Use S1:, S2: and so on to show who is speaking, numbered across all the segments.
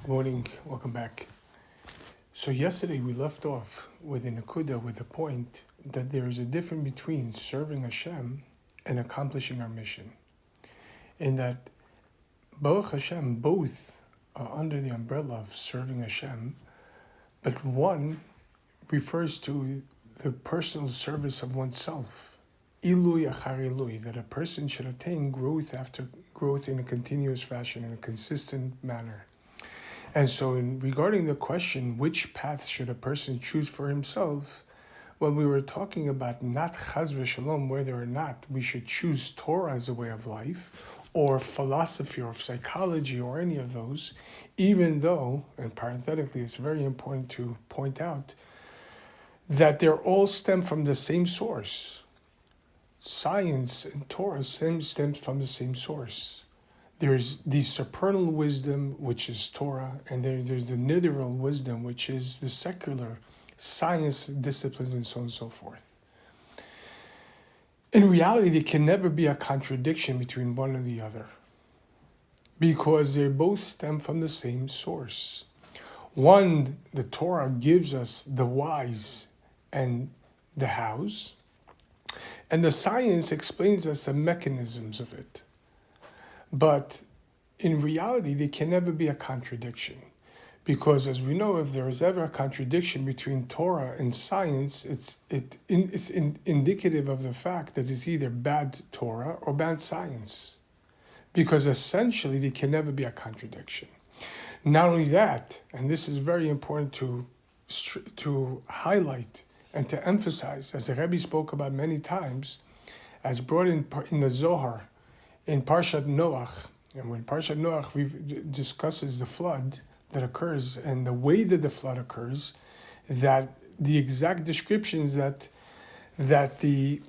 S1: Good morning, welcome back. So yesterday we left off with a nakuda with the point that there is a difference between serving Hashem and accomplishing our mission. In that Baruch Hashem both are under the umbrella of serving Hashem, but one refers to the personal service of oneself. Ilui achar ilui, that a person should attain growth after growth in a continuous fashion, in a consistent manner. And so regarding the question, which path should a person choose for himself, when we were talking about not chaz v'shalom, whether or not we should choose Torah as a way of life, or philosophy, or psychology, or any of those, even though, and parenthetically, it's very important to point out, that they're all stem from the same source. Science and Torah stems from the same source. There's the supernal wisdom, which is Torah, and there's the literal wisdom, which is the secular science disciplines and so on and so forth. In reality, there can never be a contradiction between one and the other, because they both stem from the same source. One, the Torah gives us the whys and the hows, and the science explains us the mechanisms of it. But in reality, there can never be a contradiction, because as we know, if there is ever a contradiction between Torah and science, it's indicative of the fact that it's either bad Torah or bad science, because essentially there can never be a contradiction. Not only that, and this is very important to highlight and to emphasize, as the Rebbe spoke about many times, as brought in the Zohar, in Parshat Noach, and when Parshat Noach discusses the flood that occurs and the way that the flood occurs, that the exact descriptions that the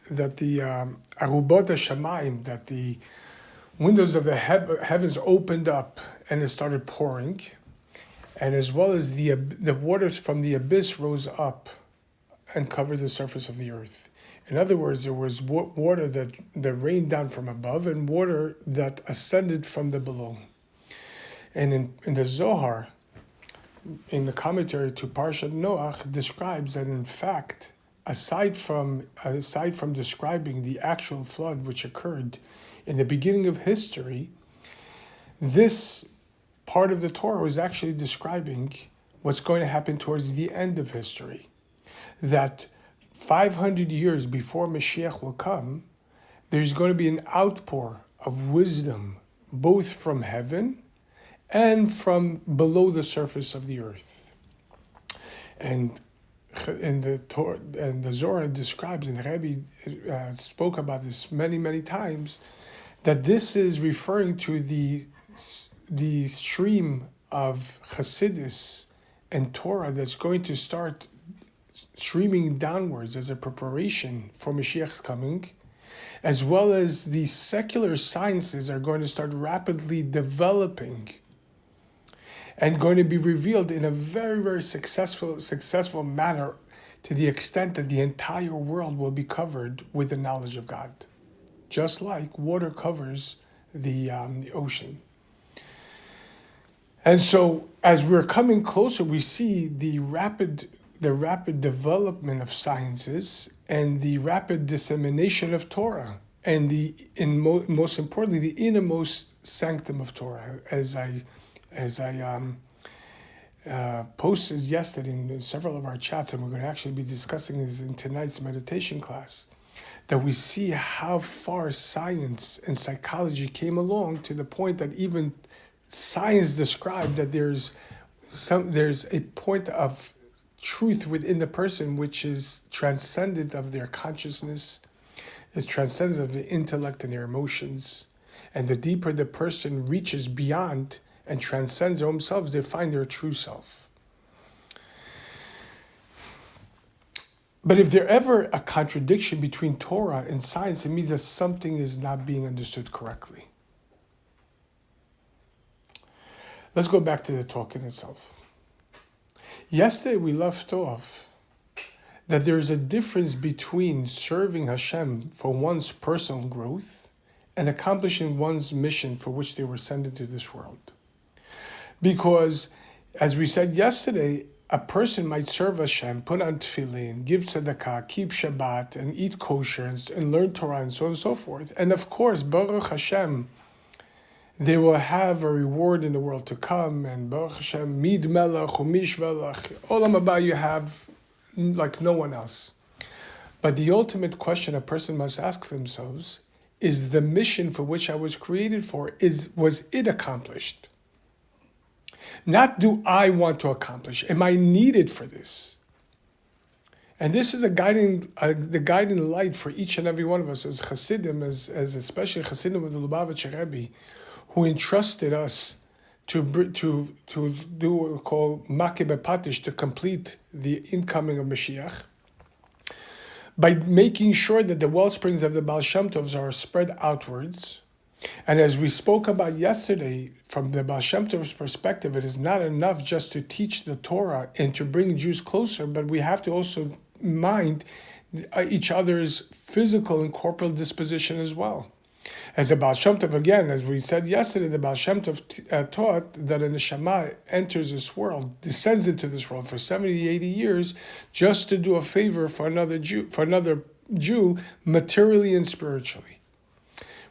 S1: arubot hashamayim, that the windows of the heavens opened up and it started pouring, and as well as the waters from the abyss rose up and covered the surface of the earth. In other words, there was water that rained down from above and water that ascended from the below. And in the Zohar, in the commentary to Parshat Noach, describes that in fact, aside from describing the actual flood which occurred in the beginning of history, this part of the Torah was actually describing what's going to happen towards the end of history. That 500 years before Moshiach will come, there's going to be an outpour of wisdom, both from heaven and from below the surface of the earth. And the Zohar describes, and the Rebbe spoke about this many, many times, that this is referring to the stream of Hasidus and Torah that's going to start streaming downwards as a preparation for Mashiach's coming, as well as the secular sciences are going to start rapidly developing and going to be revealed in a very, very successful manner, to the extent that the entire world will be covered with the knowledge of God, just like water covers the ocean. And so as we're coming closer, we see the rapid development of sciences and the rapid dissemination of Torah, and most importantly, the innermost sanctum of Torah, as I posted yesterday in several of our chats, and we're going to actually be discussing this in tonight's meditation class, that we see how far science and psychology came along, to the point that even science described that there's a point of truth within the person which is transcendent of their consciousness, is transcendent of the intellect and their emotions. And the deeper the person reaches beyond and transcends their own selves, they find their true self. But if there's ever a contradiction between Torah and science, it means that something is not being understood correctly. Let's go back to the talk in itself. Yesterday we left off that there is a difference between serving Hashem for one's personal growth and accomplishing one's mission for which they were sent into this world. Because, as we said yesterday, a person might serve Hashem, put on tefillin, give tzedakah, keep Shabbat, and eat kosher, and learn Torah, and so on and so forth. And of course, Baruch Hashem, they will have a reward in the world to come. And Baruch Hashem, mid melech, umish velach, olam haba you have like no one else. But the ultimate question a person must ask themselves is the mission for which I was created for, was it accomplished? Not do I want to accomplish, am I needed for this? And this is the guiding light for each and every one of us as Hasidim, as especially Hasidim of the Lubavitcher Rebbe, who entrusted us to do what we call Makeh Bepatish, to complete the incoming of Moshiach, by making sure that the well springs of the Baal Shem Tovs are spread outwards. And as we spoke about yesterday, from the Baal Shem Tov's perspective, it is not enough just to teach the Torah and to bring Jews closer, but we have to also mind each other's physical and corporal disposition as well. As the Baal Shem Tov, again, as we said yesterday, the Baal Shem Tov taught that a neshama enters this world, descends into this world for 70, 80 years, just to do a favor for another Jew, materially and spiritually.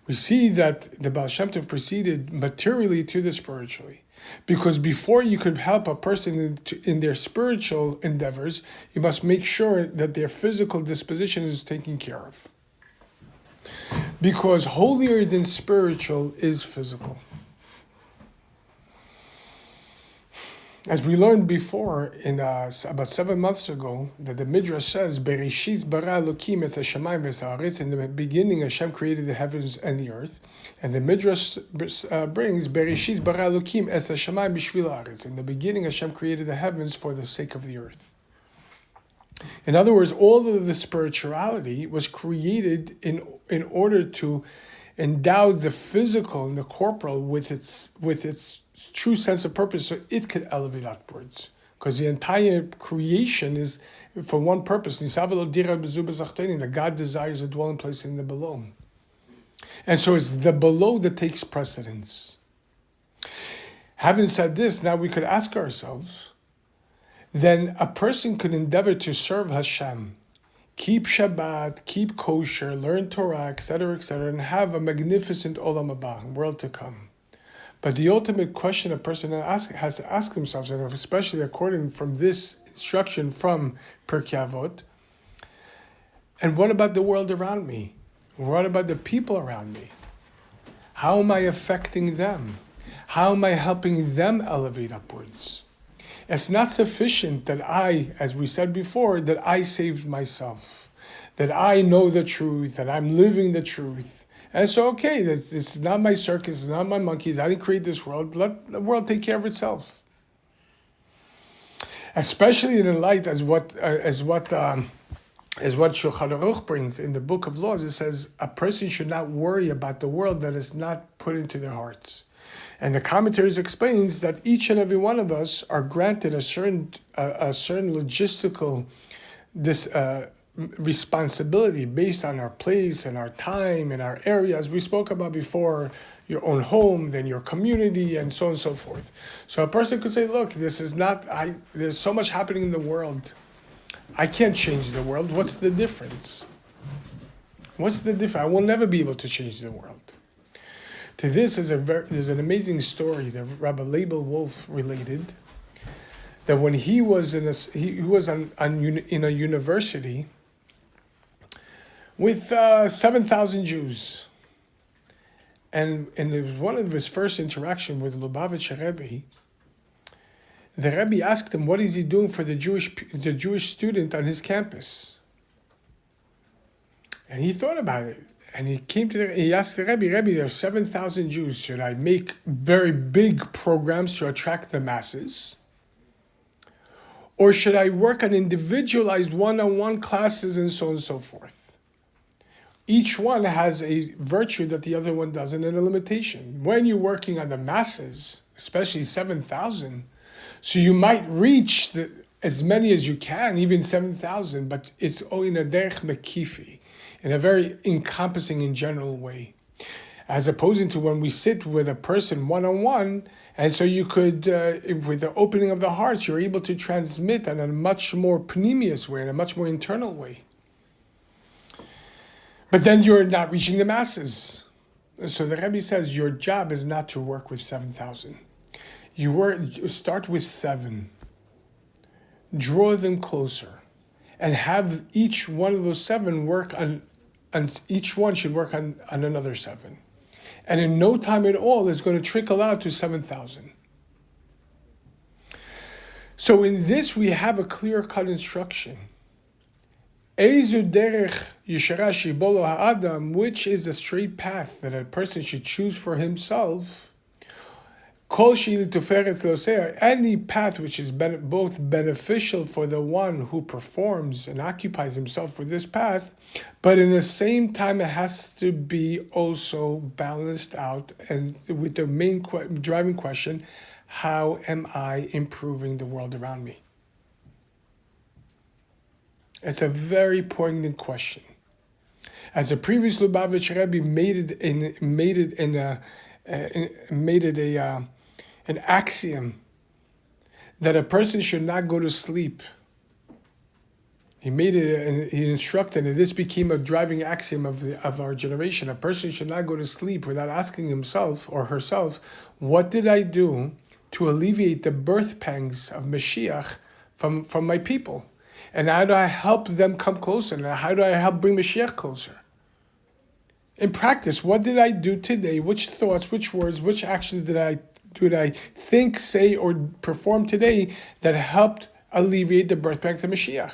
S1: We see that the Baal Shem Tov proceeded materially to the spiritually. Because before you could help a person in their spiritual endeavors, you must make sure that their physical disposition is taken care of. Because holier than spiritual is physical. As we learned before, in about 7 months ago, that the Midrash says, "Bereshit bara Elokim es hashamayim v'es haaretz." In the beginning, Hashem created the heavens and the earth, and the Midrash brings, "Bereshit bara Elokim es hashamayim b'shvil haaretz." In the beginning, Hashem created the heavens for the sake of the earth. In other words, all of the spirituality was created in order to endow the physical and the corporal with its true sense of purpose, so it could elevate upwards. Because the entire creation is for one purpose. That God desires a dwelling place in the below. And so it's the below that takes precedence. Having said this, now we could ask ourselves, then a person could endeavor to serve Hashem, keep Shabbat, keep kosher, learn Torah, etc., and have a magnificent olam haba, world to come. But the ultimate question a person has to ask themselves, and especially according from this instruction from Pirkei Avot, and what about the world around me? What about the people around me? How am I affecting them? How am I helping them elevate upwards? It's not sufficient that I, as we said before, that I saved myself, that I know the truth, that I'm living the truth. And so, okay, it's not my circus, it's not my monkeys, I didn't create this world, let the world take care of itself. Especially in the light as what Shulchan Aruch brings in the Book of Laws, it says a person should not worry about the world that is not put into their hearts. And the commentaries explains that each and every one of us are granted a certain logistical responsibility based on our place and our time and our area, as we spoke about before, your own home, then your community, and so on and so forth. So a person could say, look, this is not, there's so much happening in the world. I can't change the world. What's the difference? I will never be able to change the world. To this there's an amazing story that Rabbi Leibel Wolf related, that when he was in a university with 7,000 Jews, and it was one of his first interaction with Lubavitcher Rebbe. The Rebbe asked him, what is he doing for the Jewish student on his campus? And he thought about it. And he asked the Rebbe, there are 7,000 Jews. Should I make very big programs to attract the masses? Or should I work on individualized one-on-one classes and so on and so forth? Each one has a virtue that the other one doesn't and a limitation. When you're working on the masses, especially 7,000, so you might reach as many as you can, even 7,000, but it's in a derech mekifi, in a very encompassing and general way. as opposed to when we sit with a person one-on-one. And so you could, with the opening of the hearts, you're able to transmit in a much more pneumius way, in a much more internal way. But then you're not reaching the masses. So the Rebbe says your job is not to work with 7,000. You start with 7. Draw them closer. And have each one of those 7 work on each one should work on another 7. And in no time at all, it's going to trickle out to 7,000. So in this, we have a clear-cut instruction. Eizu derech yeshara shibolo ha'adam, which is a straight path that a person should choose for himself. Kol she'ili tuferes losea, any path which is both beneficial for the one who performs and occupies himself with this path, but in the same time it has to be also balanced out and with the main driving question, how am I improving the world around me? It's a very poignant question. As the previous Lubavitch Rebbe made it an axiom that a person should not go to sleep. He made it, and he instructed, and this became a driving axiom of our generation. A person should not go to sleep without asking himself or herself, what did I do to alleviate the birth pangs of Moshiach from my people? And how do I help them come closer? And how do I help bring Moshiach closer? In practice, what did I do today? Which thoughts, which words, which actions did I think, say, or perform today that helped alleviate the birth pangs of Moshiach?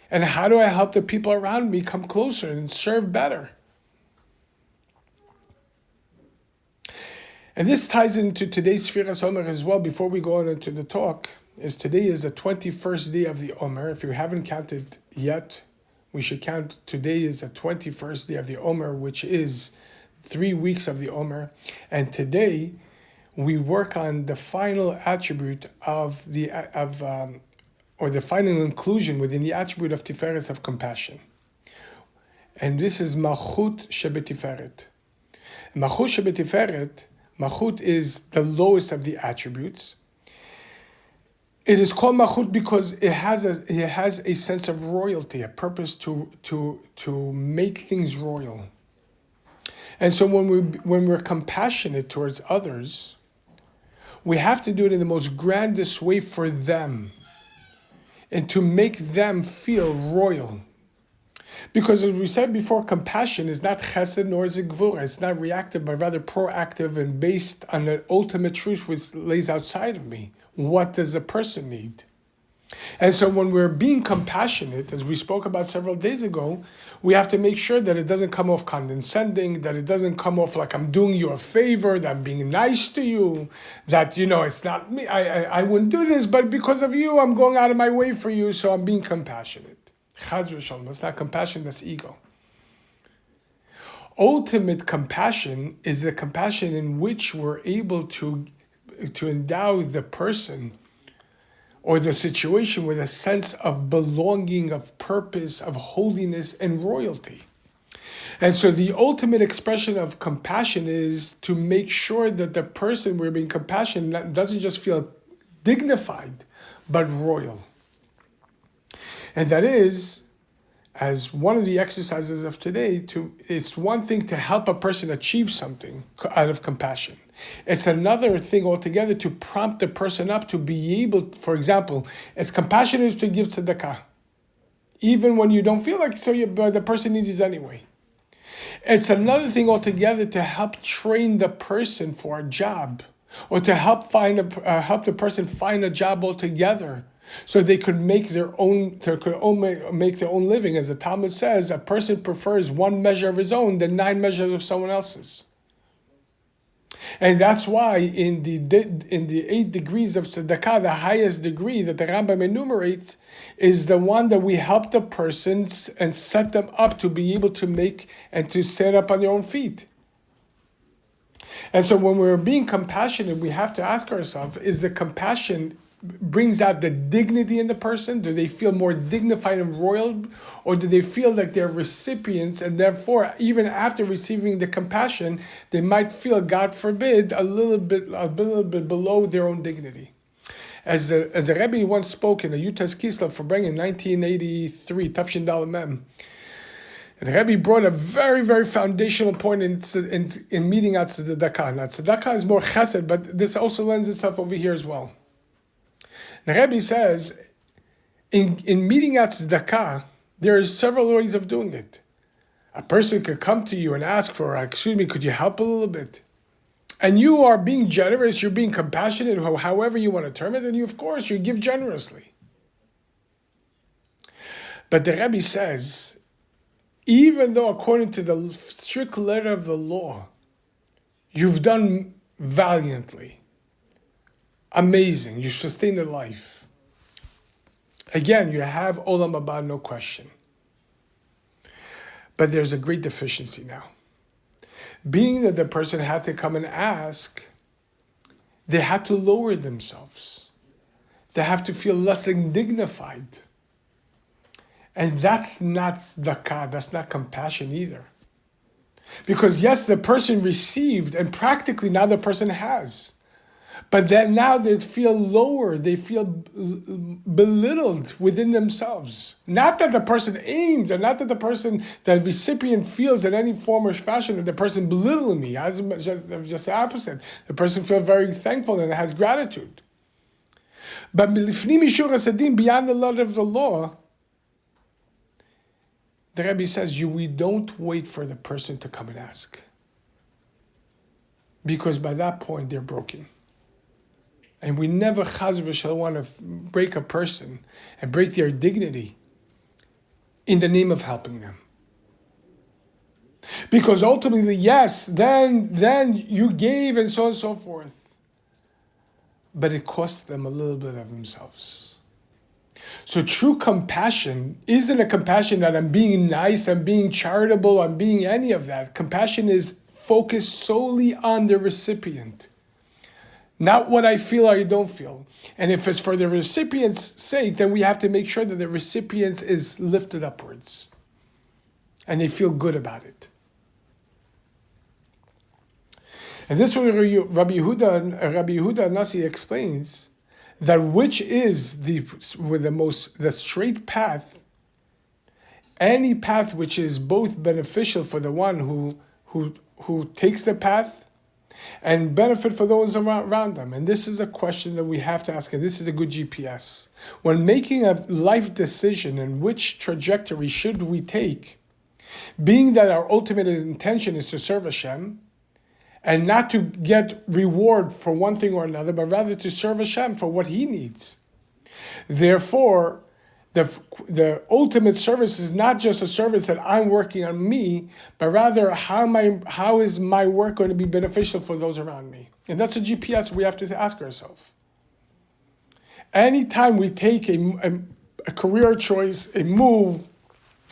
S1: And how do I help the people around me come closer and serve better? And this ties into today's Sfiras Omer as well. Before we go on into the talk, today is the 21st day of the Omer. If you haven't counted yet, we should count. Today is the 21st day of the Omer, which is 3 weeks of the Omer. And today we work on the final attribute of the final inclusion within the attribute of Tiferes of compassion. And this is Malchut Shebetiferet. Malchut Shebetiferet, Malchut is the lowest of the attributes. It is called Malchut because it has a sense of royalty, a purpose to make things royal. And so when we're compassionate towards others, we have to do it in the most grandest way for them and to make them feel royal. Because as we said before, compassion is not chesed nor is it gvura. It's not reactive, but rather proactive and based on the ultimate truth which lays outside of me. What does a person need? And so when we're being compassionate, as we spoke about several days ago, we have to make sure that it doesn't come off condescending, that it doesn't come off like I'm doing you a favor, that I'm being nice to you, that, it's not me, I wouldn't do this, but because of you, I'm going out of my way for you, so I'm being compassionate. Chaz v'shalom, that's not compassion, that's ego. Ultimate compassion is the compassion in which we're able to endow the person or the situation with a sense of belonging, of purpose, of holiness, and royalty. And so the ultimate expression of compassion is to make sure that the person we're being compassionate doesn't just feel dignified, but royal. And that is, as one of the exercises of today, it's one thing to help a person achieve something out of compassion. It's another thing altogether to prompt the person up to be able, for example, as compassion is to give tzedakah, even when you don't feel like but the person needs it anyway. It's another thing altogether to help train the person for a job, or to help help the person find a job altogether, so they could make their own living. As the Talmud says, a person prefers one measure of his own than 9 measures of someone else's. And that's why in the 8 degrees of tzedakah, the highest degree that the Rambam enumerates is the one that we help the person and set them up to be able to make and to stand up on their own feet. And so when we're being compassionate, we have to ask ourselves, is the compassion brings out the dignity in the person? Do they feel more dignified and royal? Or do they feel like they're recipients, and therefore, even after receiving the compassion, they might feel, God forbid, a little bit below their own dignity? As a Rebbe once spoke in a Yutas Kislev for bringing in 1983, Tafshin Dal Mem, the Rebbe brought a very, very foundational point in meeting out tzedakah. Now, tzedakah is more chesed, but this also lends itself over here as well. The Rebbe says, in meeting out tzedakah, there are several ways of doing it. A person could come to you and ask for, excuse me, could you help a little bit? And you are being generous, you're being compassionate, however you want to term it, and you, of course, you give generously. But the Rebbe says, even though according to the strict letter of the law, you've done valiantly, amazing, you sustained a life. Again, you have Olam Haba, no question. But there's a great deficiency now. Being that the person had to come and ask, they had to lower themselves. They have to feel less dignified. And that's not tzedakah, that's not compassion either. Because yes, the person received, and practically now the person has. But then now they feel lower, they feel belittled within themselves. Not that the person aimed, or not that the recipient feels in any form or fashion that the person belittled me. As just the opposite. The person feels very thankful and has gratitude. But beyond the letter of the law, the Rebbe says, we don't wait for the person to come and ask. Because by that point, they're broken. And we never, chas v'shalom, want to break a person and break their dignity in the name of helping them. Because ultimately, yes, then you gave and so on and so forth. But it cost them a little bit of themselves. So true compassion isn't a compassion that I'm being nice, I'm being charitable, I'm being any of that. Compassion is focused solely on the recipient. Not what I feel or I don't feel. And if it's for the recipient's sake, then we have to make sure that the recipient is lifted upwards. And they feel good about it. And this is where Rabbi Yehuda Nasi explains that which is the straight path, any path which is both beneficial for the one who takes the path and benefit for those around them. And this is a question that we have to ask, and this is a good GPS. When making a life decision in which trajectory should we take, being that our ultimate intention is to serve Hashem, and not to get reward for one thing or another, but rather to serve Hashem for what He needs. Therefore, the ultimate service is not just a service that I'm working on me, but rather how is my work going to be beneficial for those around me? And that's a GPS we have to ask ourselves. Anytime we take a career choice, a move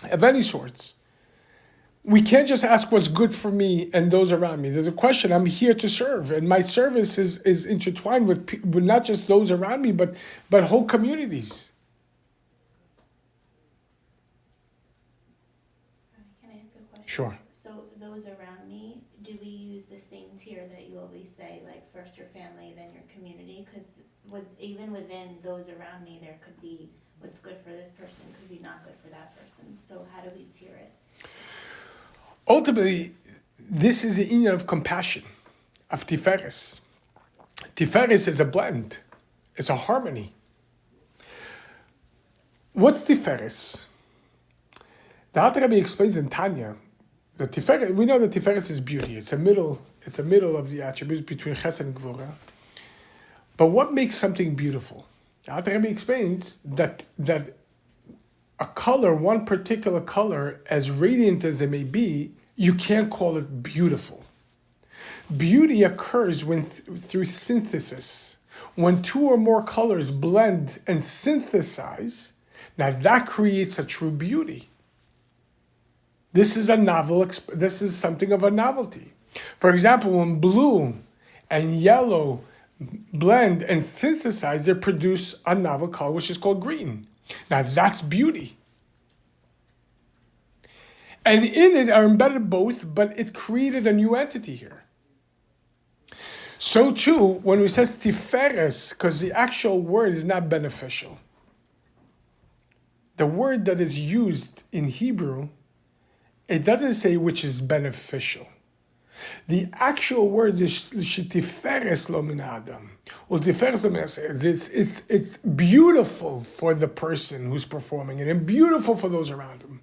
S1: of any sorts, we can't just ask what's good for me and those around me. There's a question. I'm here to serve, and my service is intertwined with not just those around me, but whole communities.
S2: Can I ask a question?
S1: Sure.
S2: So those around me, do we use the same tier that you always say, like first your family, then your community? Because even within those around me, there could be what's good for this person could be not good for that person. So how do we tier it?
S1: Ultimately, this is the union of compassion, of Tiferes. Tiferes is a blend. It's a harmony. What's Tiferes? The Alter Rebbe explains in Tanya that Tiferes, we know that Tiferes is beauty. It's a middle of the attributes between Chesed and Gvura. But what makes something beautiful? The Alter Rebbe explains that a color, one particular color, as radiant as it may be, you can't call it beautiful. Beauty occurs through synthesis. When two or more colors blend and synthesize, now that creates a true beauty. This is something of a novelty. For example, when blue and yellow blend and synthesize, they produce a novel color which is called green. Now that's beauty. And in it are embedded both, but it created a new entity here. So too, when we say tiferes, because the actual word is not beneficial. The word that is used in Hebrew, it doesn't say which is beneficial. The actual word is tiferes lo min adam. Well, tiferes lo min adam, it's beautiful for the person who's performing it and beautiful for those around him.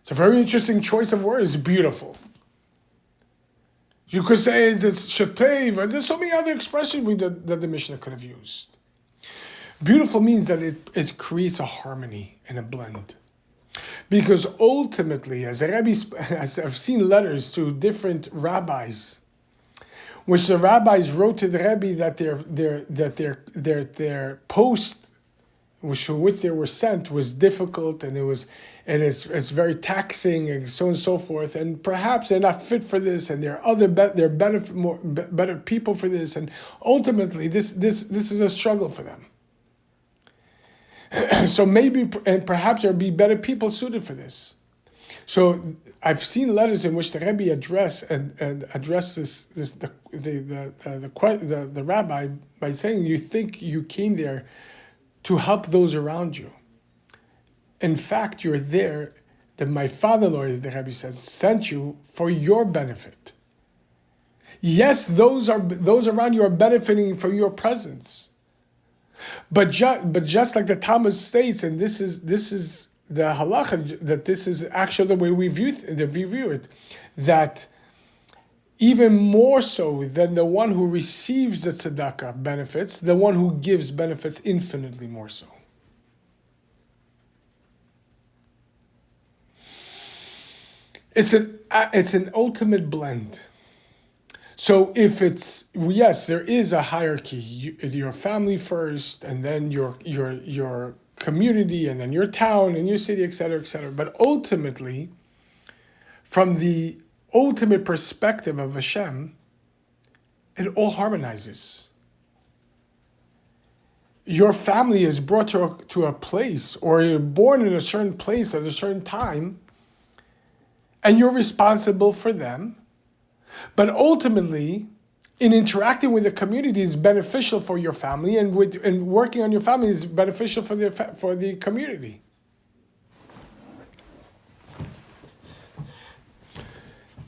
S1: It's a very interesting choice of words, beautiful. You could say it's shatev, or there's so many other expressions that the Mishnah could have used. Beautiful means that it creates a harmony and a blend. Because ultimately, as I've seen letters to different rabbis, which the rabbis wrote to the Rebbe that their post, which they were sent, was difficult, and it's very taxing, and so on and so forth, and perhaps they're not fit for this, and there are better people for this, and ultimately this is a struggle for them. So maybe and perhaps there'll be better people suited for this. So I've seen letters in which the Rebbe addressed the rabbi by saying, you think you came there to help those around you. In fact, you're there that my father-in-law, the Rebbe says, sent you for your benefit. Yes, those around you are benefiting from your presence. But just like the Talmud states, and this is the halacha, that this is actually the way we view it, that even more so than the one who receives the tzedakah benefits, the one who gives benefits infinitely more so. It's an ultimate blend. So if it's, yes, there is a hierarchy. Your family first, and then your community, and then your town, and your city, etc., etc. But ultimately, from the ultimate perspective of Hashem, it all harmonizes. Your family is brought to a place, or you're born in a certain place at a certain time, and you're responsible for them. But ultimately, in interacting with the community is beneficial for your family, and working on your family is beneficial for the community.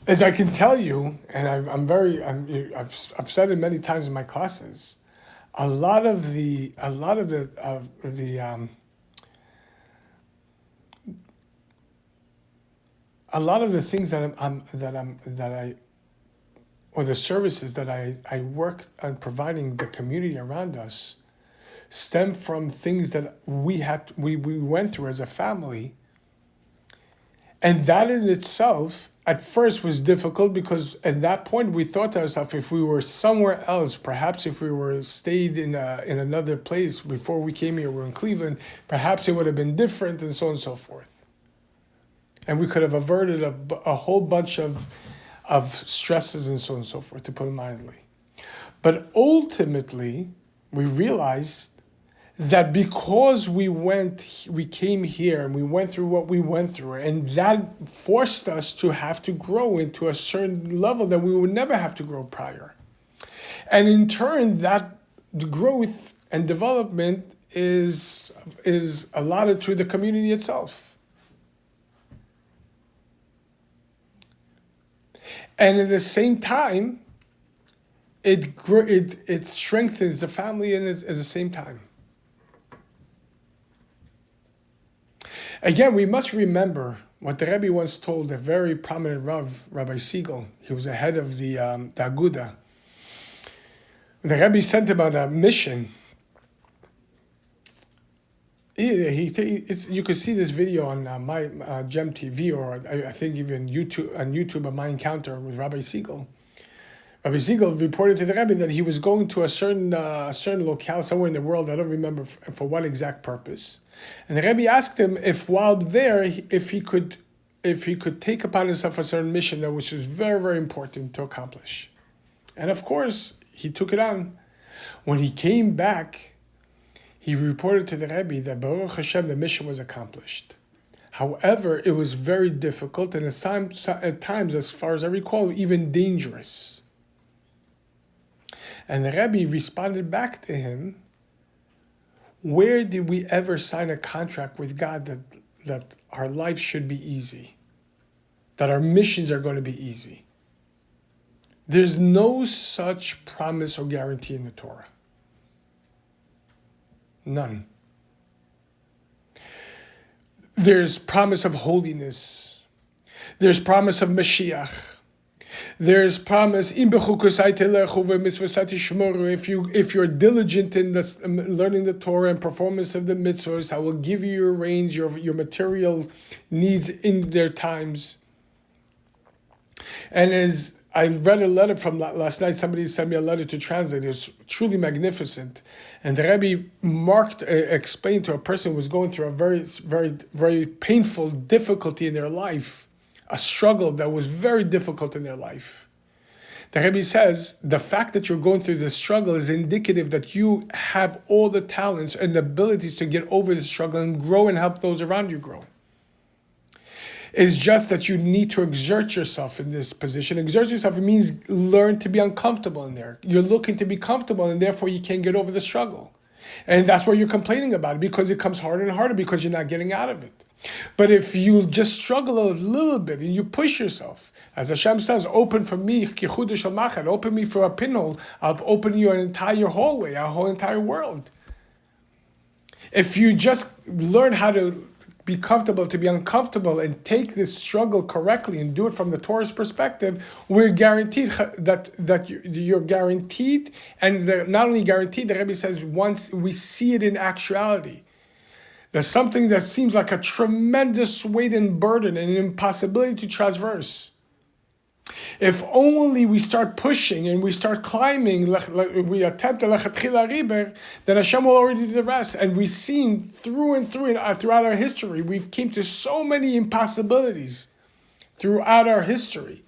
S1: As I can tell you, and I've said it many times in my classes, a lot of the things or the services that I work on providing the community around us stem from things that we went through as a family. And that in itself, at first, was difficult, because at that point we thought to ourselves, if we were somewhere else, perhaps if we were stayed in another place before we came here, we were in Cleveland, perhaps it would have been different, and so on and so forth. And we could have averted a whole bunch of stresses and so on and so forth, to put it mildly. But ultimately, we realized that because we came here and we went through what we went through, and that forced us to have to grow into a certain level that we would never have to grow prior. And in turn, that growth and development is allotted to the community itself. And at the same time, it strengthens the family at the same time. Again, we must remember what the Rebbe once told a very prominent Rav, Rabbi Siegel. He was the head of the Aguda. The Rebbe sent him on a mission. You could see this video on my Gem TV, or I think even on YouTube, of my encounter with Rabbi Siegel. Rabbi Siegel reported to the Rebbe that he was going to a certain locale somewhere in the world. I don't remember for what exact purpose. And the Rebbe asked him if while there, if he could take upon himself a certain mission which was very, very important to accomplish. And of course, he took it on. When he came back, he reported to the Rebbe that Baruch Hashem, the mission was accomplished. However, it was very difficult and at times, as far as I recall, even dangerous. And the Rebbe responded back to him, where did we ever sign a contract with God that our life should be easy? That our missions are going to be easy? There's no such promise or guarantee in the Torah. None. There's promise of holiness. There's promise of Moshiach. There's promise if you're diligent in learning the Torah and performance of the mitzvahs, I will give you your range, your material needs in their times. And as I read a letter from last night, somebody sent me a letter to translate. It was truly magnificent. And the Rebbe explained to a person who was going through a very, very, very painful difficulty in their life, a struggle that was very difficult in their life. The Rebbe says, the fact that you're going through this struggle is indicative that you have all the talents and abilities to get over the struggle and grow and help those around you grow. It's just that you need to exert yourself in this position. Exert yourself, it means learn to be uncomfortable in there. You're looking to be comfortable and therefore you can't get over the struggle. And that's why you're complaining about it, because it comes harder and harder because you're not getting out of it. But if you just struggle a little bit and you push yourself, as Hashem says, open for me, open me for a pinhole, I'll open you an entire hallway, a whole entire world. If you just learn how to be comfortable, to be uncomfortable, and take this struggle correctly and do it from the Torah's perspective, we're guaranteed that you're guaranteed, and not only guaranteed, the Rebbe says once we see it in actuality, there's something that seems like a tremendous weight and burden and an impossibility to traverse. If only we start pushing and we start climbing, we attempt to lechatchila riber, then Hashem will already do the rest. And we've seen through and through throughout our history, we've came to so many impossibilities throughout our history.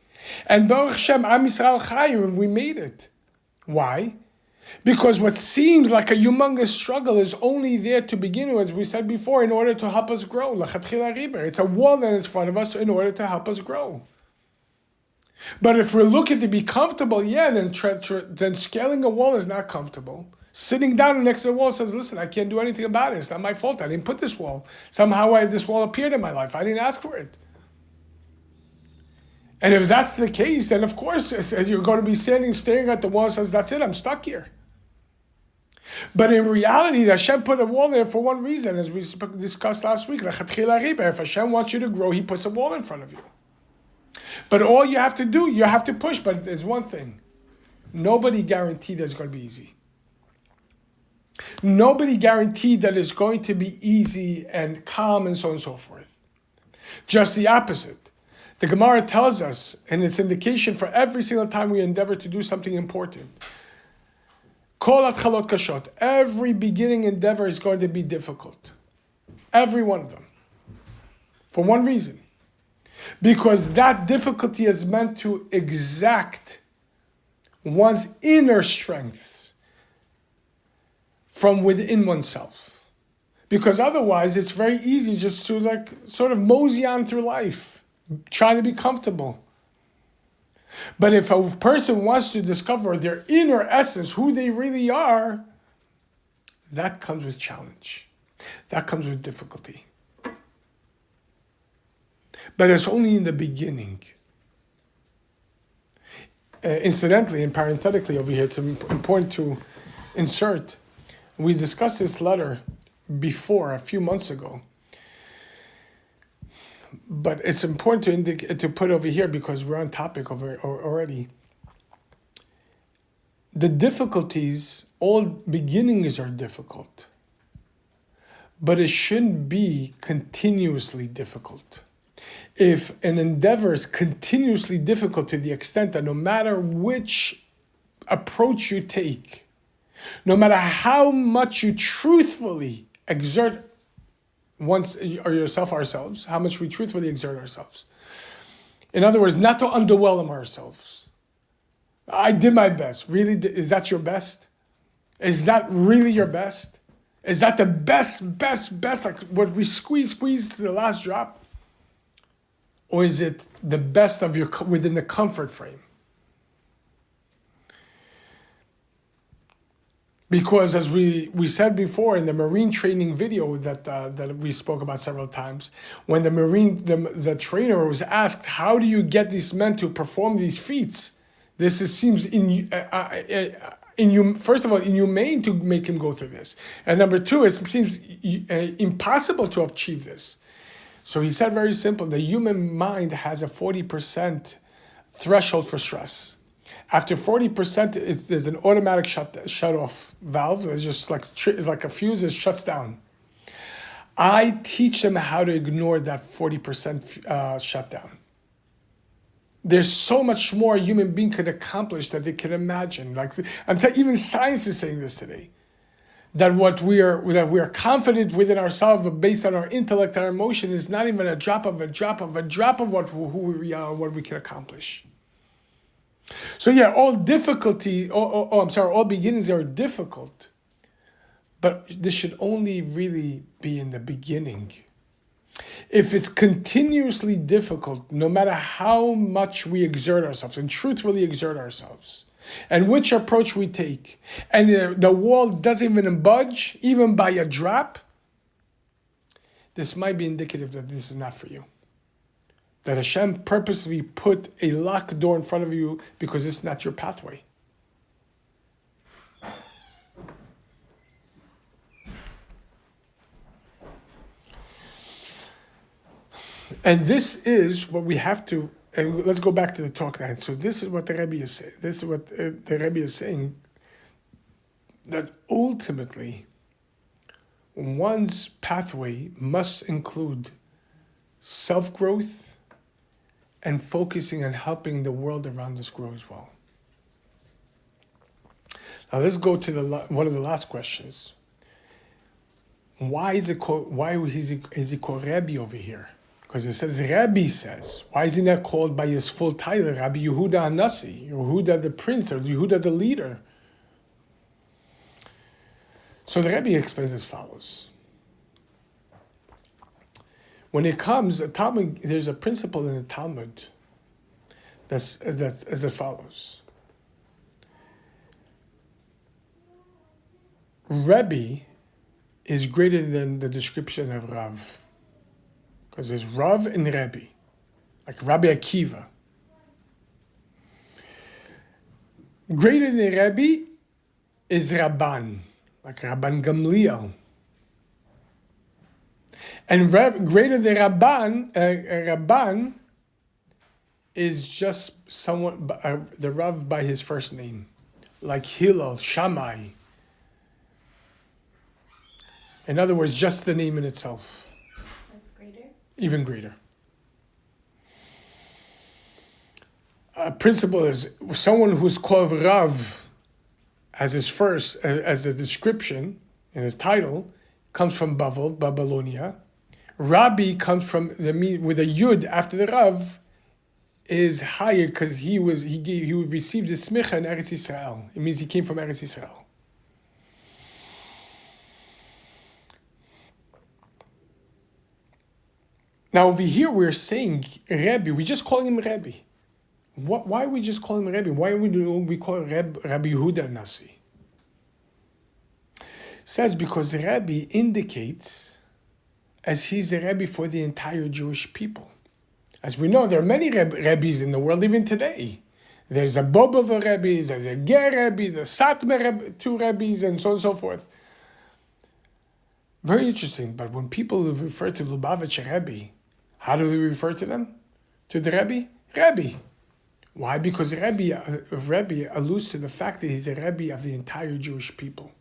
S1: And Baruch Hashem, Am Yisrael Chayim, we made it. Why? Because what seems like a humongous struggle is only there to begin with, as we said before, in order to help us grow. Lechatchila riber. It's a wall that is in front of us in order to help us grow. But if we're looking to be comfortable, then scaling a wall is not comfortable. Sitting down next to the wall says, listen, I can't do anything about it. It's not my fault. I didn't put this wall. Somehow this wall appeared in my life. I didn't ask for it. And if that's the case, then of course, you're going to be staring at the wall and says, that's it, I'm stuck here. But in reality, Hashem put a wall there for one reason, as we discussed last week. If Hashem wants you to grow, He puts a wall in front of you. But all you have to do, you have to push. But there's one thing. Nobody guaranteed that it's going to be easy. Nobody guaranteed that it's going to be easy and calm and so on and so forth. Just the opposite. The Gemara tells us, and it's indication for every single time we endeavor to do something important. Kol atchalot kashot. Every beginning endeavor is going to be difficult. Every one of them. For one reason. Because that difficulty is meant to exact one's inner strengths from within oneself. Because otherwise it's very easy just to sort of mosey on through life, trying to be comfortable. But if a person wants to discover their inner essence, who they really are, that comes with challenge. That comes with difficulty. But it's only in the beginning. Incidentally and parenthetically over here, it's important to insert. We discussed this letter before, a few months ago. But it's important to put over here because we're on topic already. The difficulties, all beginnings are difficult. But it shouldn't be continuously difficult. If an endeavor is continuously difficult to the extent that no matter which approach you take, no matter how much you truthfully exert ourselves, how much we truthfully exert ourselves. In other words, not to underwhelm ourselves. I did my best. Really, is that your best? Is that really your best? Is that the best, like what we squeeze to the last drop? Or is it the best of your within the comfort frame? Because as we said before in the Marine training video that we spoke about several times, when the trainer was asked, how do you get these men to perform these feats? Seems first of all, inhumane to make him go through this. And number two, it seems impossible to achieve this. So he said very simple, the human mind has a 40% threshold for stress. After 40%, there's an automatic shut off valve. It's just like a fuse, it shuts down. I teach them how to ignore that 40% shutdown. There's so much more a human being could accomplish that they can imagine. Even science is saying this today. That we are confident within ourselves, but based on our intellect and our emotion, is not even a drop of who we are and what we can accomplish. So yeah, all beginnings are difficult, but this should only really be in the beginning. If it's continuously difficult, no matter how much we exert ourselves and truthfully exert ourselves, and which approach we take, and the wall doesn't even budge, even by a drop, this might be indicative that this is not for you. That Hashem purposely put a locked door in front of you because it's not your pathway. And this is what we have to, and let's go back to the talk now. So this is what the Rebbe is saying. This is what the Rebbe is saying, that ultimately one's pathway must include self-growth and focusing on helping the world around us grow as well. Now let's go to one of the last questions. Why is he called Rebbe over here? Because it says Rebbe says. Why is he not called by his full title, Rabbi Yehuda Hanassi, Yehuda the prince, or Yehuda the leader? So the Rebbe explains as follows. When it comes, there's a principle in the Talmud that's as follows. Rebbe is greater than the description of Rav. Because there's Rav and Rebbe, like Rabbi Akiva. Greater than Rebbe is Rabban, like Rabban Gamliel. And greater than Rabban is just someone, the Rav by his first name, like Hillel, Shammai. In other words, just the name in itself.
S2: That's greater?
S1: Even greater. A principle is someone who's called Rav as his first, as a description in his title, comes from Babylonia. Rabbi comes from with a yud after the Rav, is higher because he received the smicha in Eretz Yisrael. It means he came from Eretz Yisrael. Now over here we're saying Rebbe. We're just calling him Rebbe. Why are we just calling him Rebbe? Why do we call Rabbi Yehuda Nasi? Says because Rebbe indicates as he's a Rebbe for the entire Jewish people. As we know, there are many Rebbes in the world even today. There's a Bobova Rebbe, there's a Ger Rebbe, the Satmar Rebbe, 2 Rebbes, and so on and so forth. Very interesting, but when people refer to Lubavitcher Rebbe, how do we refer to them? To the Rebbe? Rebbe. Why? Because Rebbe alludes to the fact that he's a Rebbe of the entire Jewish people.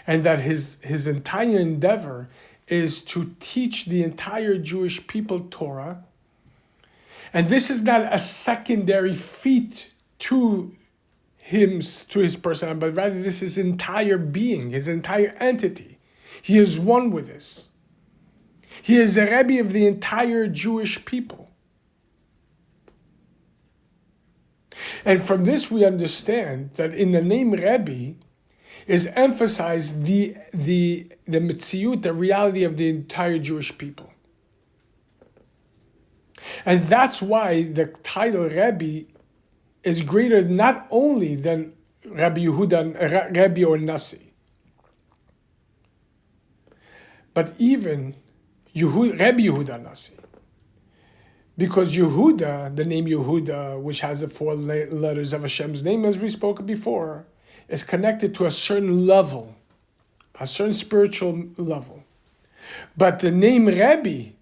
S1: And that his entire endeavor is to teach the entire Jewish people Torah. And this is not a secondary feat to his person, but rather this is his entire being, his entire entity. He is one with this. He is a Rebbe of the entire Jewish people. And from this we understand that in the name Rebbe, is emphasize the metziut, the reality of the entire Jewish people. And that's why the title Rebbe is greater not only than Rabbi Yehuda, Rebbe or Nasi, but even Rebbe Yehuda Nasi. Because Yehuda, the name Yehuda, which has the 4 letters of Hashem's name, as we spoke before, is connected to a certain level, a certain spiritual level. But the name Rebbe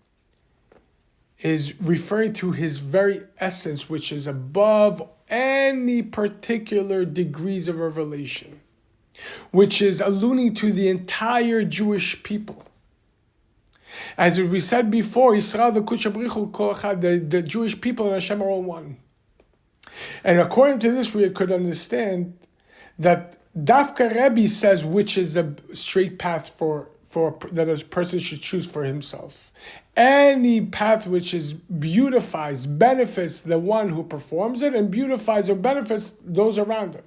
S1: is referring to his very essence, which is above any particular degrees of revelation, which is alluding to the entire Jewish people. As we said before, Yisrael v'Kudsha Kol Echad, the Jewish people and Hashem are all one. And according to this, we could understand that Dafka Rebbe says which is a straight path for that a person should choose for himself. Any path which beautifies, benefits the one who performs it, and beautifies or benefits those around him.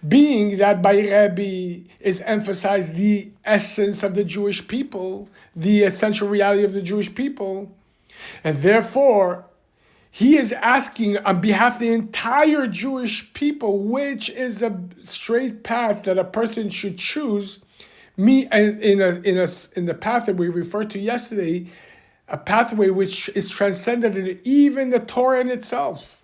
S1: Being that by Rebbe is emphasized the essence of the Jewish people, the essential reality of the Jewish people, and therefore he is asking on behalf of the entire Jewish people, which is a straight path that a person should choose. In the path that we referred to yesterday, a pathway which is transcendent in even the Torah in itself.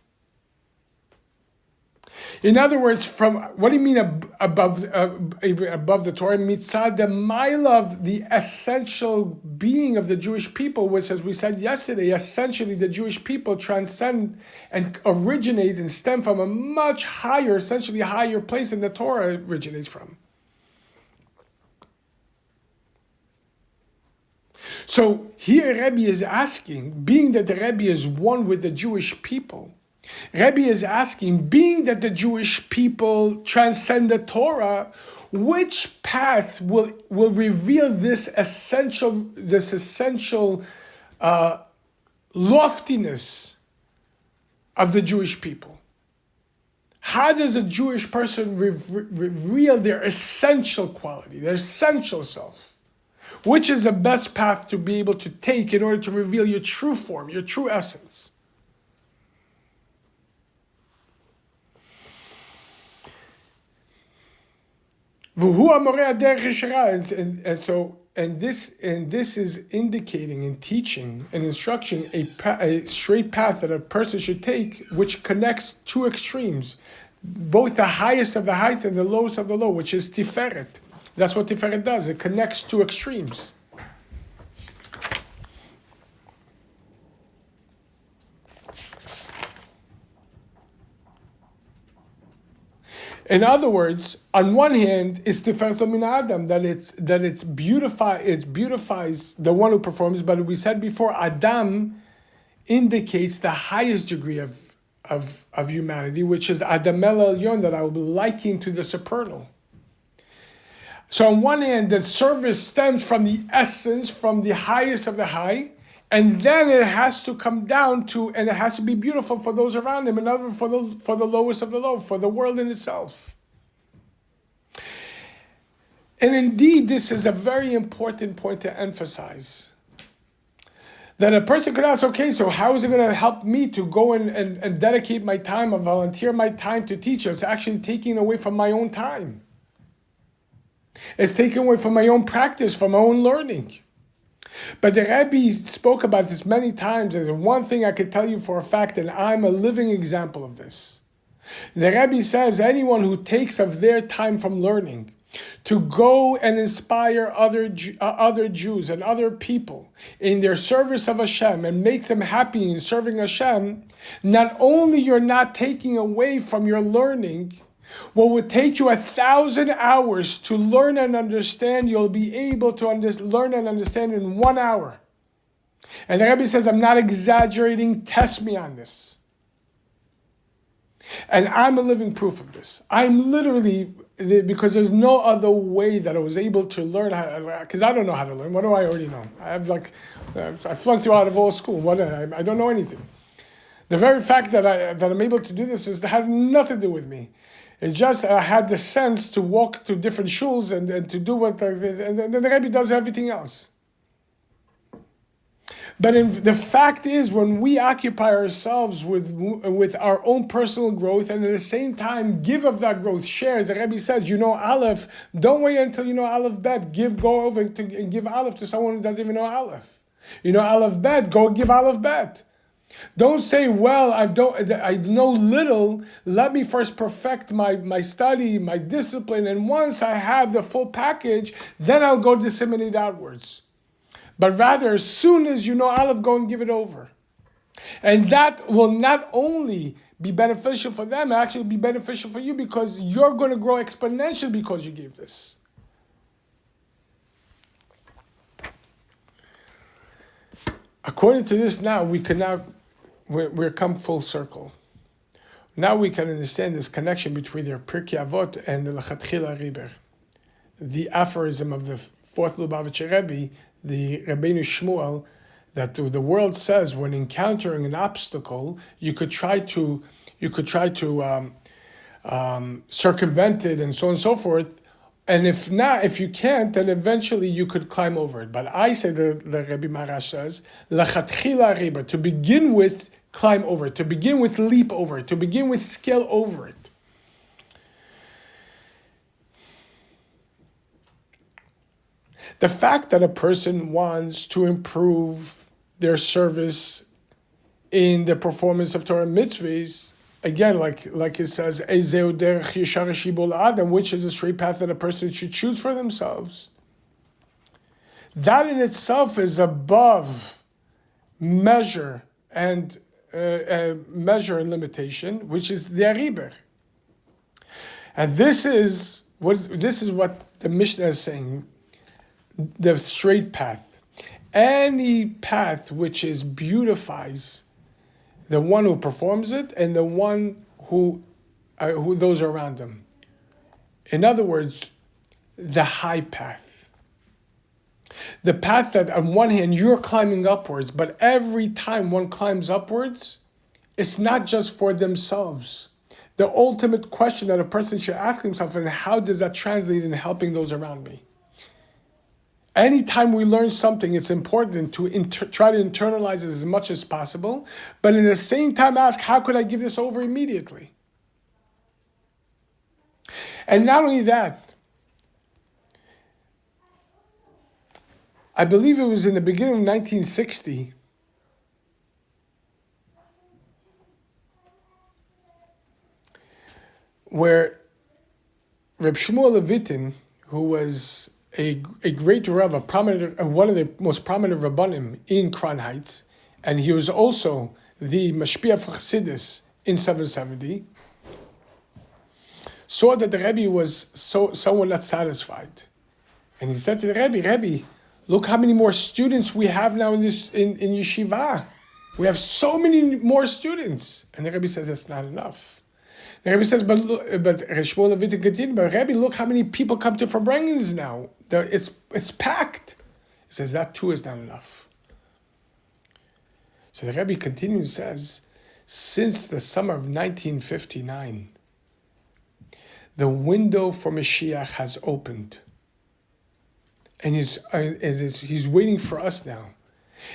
S1: In other words, from what do you mean above the Torah? Mitzad the Mailav, the essential being of the Jewish people, which, as we said yesterday, essentially the Jewish people transcend and originate and stem from a much higher, essentially higher place than the Torah originates from. So here Rebbe is asking, being that the Rebbe is one with the Jewish people, Rebbe is asking, being that the Jewish people transcend the Torah, which path will reveal this essential loftiness of the Jewish people? How does a Jewish person reveal their essential quality, their essential self? Which is the best path to be able to take in order to reveal your true form, your true essence? And this is indicating and teaching and instructing a straight path that a person should take, which connects 2 extremes, both the highest of the height and the lowest of the low, which is Tiferet. That's what Tiferet does. It connects 2 extremes. In other words, on one hand, it's Tiferet Min Adam, that it beautifies the one who performs. But we said before, Adam indicates the highest degree of humanity, which is Adam El Elyon, that I will be likened to the supernal. So on one hand, the service stems from the essence, from the highest of the high, and then it has to come down to, and it has to be beautiful for those around him, and other for the lowest of the low, for the world in itself. And indeed, this is a very important point to emphasize. That a person could ask, okay, so how is it going to help me to go and dedicate my time and volunteer my time to teach? It's actually taking away from my own time. It's taken away from my own practice, from my own learning. But the Rebbe spoke about this many times. There's one thing I could tell you for a fact, and I'm a living example of this. The Rebbe says anyone who takes of their time from learning to go and inspire other Jews and other people in their service of Hashem and makes them happy in serving Hashem, not only you're not taking away from your learning, what would take you 1,000 hours to learn and understand, you'll be able to learn and understand in 1 hour. And the Rebbe says, I'm not exaggerating, test me on this. And I'm a living proof of this. I'm literally, because there's no other way that I was able to learn how, because I don't know how to learn. What do I already know? I flunked out of all school. I don't know anything. The very fact that I'm able to do this has nothing to do with me. It's just I had the sense to walk to different shuls and to do what, and then the Rebbe does everything else. But the fact is, when we occupy ourselves with our own personal growth, and at the same time give of that growth, shares. The Rebbe says, you know Aleph, don't wait until you know Aleph Bet. Go over and give Aleph to someone who doesn't even know Aleph. You know Aleph Bet, go give Aleph Bet. Don't say, well, I know little. Let me first perfect my study, my discipline, and once I have the full package, then I'll go disseminate outwards. But rather, as soon as you know Aleph, go and give it over. And that will not only be beneficial for them, it actually be beneficial for you because you're going to grow exponentially because you gave this. According to this now, we're come full circle. Now we can understand this connection between their Pirkei Avot and the Lechatchila Riber. The aphorism of the fourth Lubavitcher Rebbe, the Rabbeinu Shmuel, that the world says when encountering an obstacle, you could try to circumvent it and so on and so forth. And if you can't, then eventually you could climb over it. But I say, the Rebbe Marash says, Lachatchila Riba, to begin with, climb over it, to begin with, leap over it, to begin with, scale over it. The fact that a person wants to improve their service in the performance of Torah mitzvahs, again, like it says, which is a straight path that a person should choose for themselves. That in itself is above measure and limitation, which is the Ariber. And this is what the Mishnah is saying. The straight path. Any path which beautifies the one who performs it and the one who those around them. In other words, the high path. The path that on one hand you're climbing upwards, but every time one climbs upwards, it's not just for themselves. The ultimate question that a person should ask himself is, how does that translate in helping those around me? Anytime we learn something, it's important to try to internalize it as much as possible, but in the same time ask, how could I give this over immediately? And not only that, I believe it was in the beginning of 1960, where Reb Shmuel Levitin, who was a great Rav, one of the most prominent Rabbanim in Crown Heights, and he was also the Mashpia for Chassidus in 770, saw that the Rebbe was somewhat not satisfied. And he said to the Rebbe, look how many more students we have now in yeshiva. We have so many more students. And the Rebbe says that's not enough. The Rebbe says, but Shmuel Levitin continued, but Rebbe, look how many people come to Farbrengens now. It's packed. He says, that too is not enough. So the Rebbe continues and says, since the summer of 1959, the window for Moshiach has opened. And he's waiting for us now.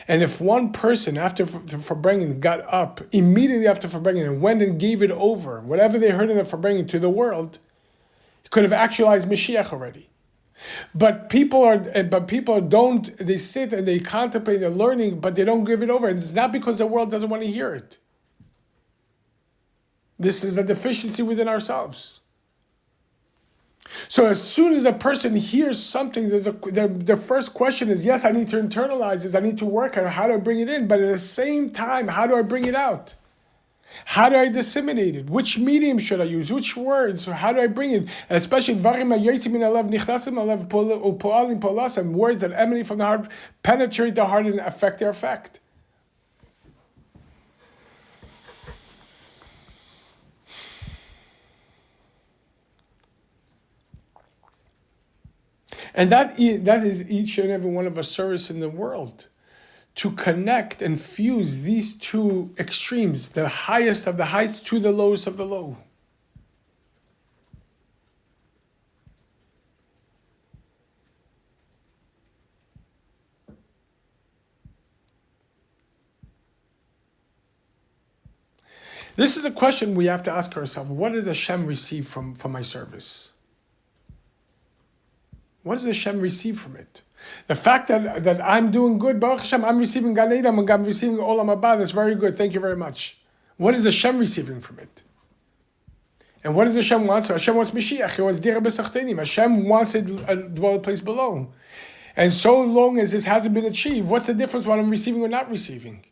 S1: And if one person after Farbrengen got up immediately after Farbrengen and went and gave it over, whatever they heard in the Farbrengen to the world, could have actualized Mashiach already. But people don't. They sit and they contemplate, they're learning, but they don't give it over. And it's not because the world doesn't want to hear it. This is a deficiency within ourselves. So as soon as a person hears something, the first question is, yes, I need to internalize this, I need to work on how do I bring it in, but at the same time, how do I bring it out? How do I disseminate it? Which medium should I use? Which words? How do I bring it? And especially words that emanate from the heart, penetrate the heart and affect their effect. And that is each and every one of us service in the world, to connect and fuse these two extremes, the highest of the highest to the lowest of the low. This is a question we have to ask ourselves. What does Hashem receive from my service? What does Hashem receive from it? The fact that I'm doing good, Baruch Hashem, I'm receiving Gan Eden, I'm receiving Olam Haba, that's very good, thank you very much. What is Hashem receiving from it? And what does Hashem want? So Hashem wants Moshiach, He wants Dira B'Sachtenim. Hashem wants to dwell a place below. And so long as this hasn't been achieved, what's the difference what I'm receiving or not receiving?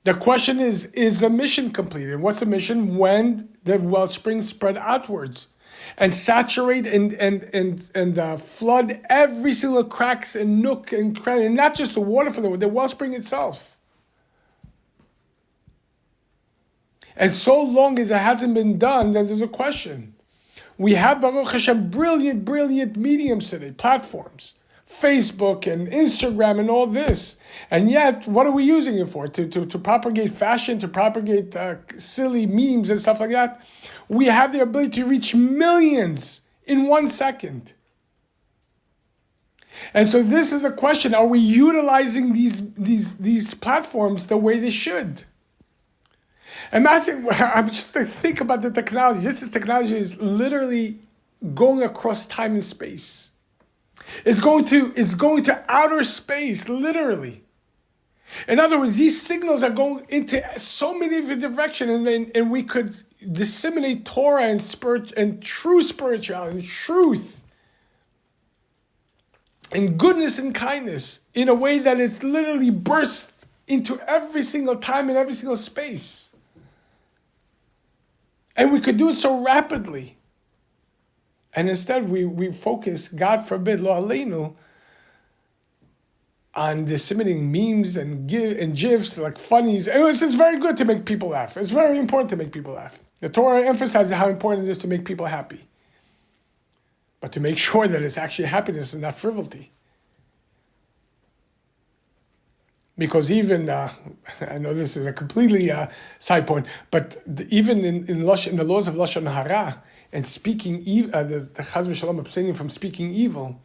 S1: The question is the mission completed? What's the mission? When the wellspring spread outwards and saturate and flood every single cracks and nook and cranny, and not just the water for the wellspring itself. And so long as it hasn't been done, then there's a question. We have, Baruch Hashem, brilliant mediums today, platforms, Facebook and Instagram and all this. And yet, what are we using it for? To propagate fashion, to propagate silly memes and stuff like that? We have the ability to reach millions in 1 second. And so this is a question, are we utilizing these platforms the way they should? Imagine, I'm just to think about the technology. This technology is literally going across time and space. It's going to outer space, literally. In other words, these signals are going into so many different directions, and we could disseminate Torah and spirit and true spirituality and truth and goodness and kindness in a way that it's literally burst into every single time and every single space. And we could do it so rapidly. And instead we focus, God forbid, lo aleinu, on disseminating memes and GIFs, like funnies. And it's very good to make people laugh. It's very important to make people laugh. The Torah emphasizes how important it is to make people happy. But to make sure that it's actually happiness and not frivolity. Because even, I know this is a completely side point, but even in the laws of Lashon Hara and speaking evil, the Chaz v'Shalom abstaining from speaking evil,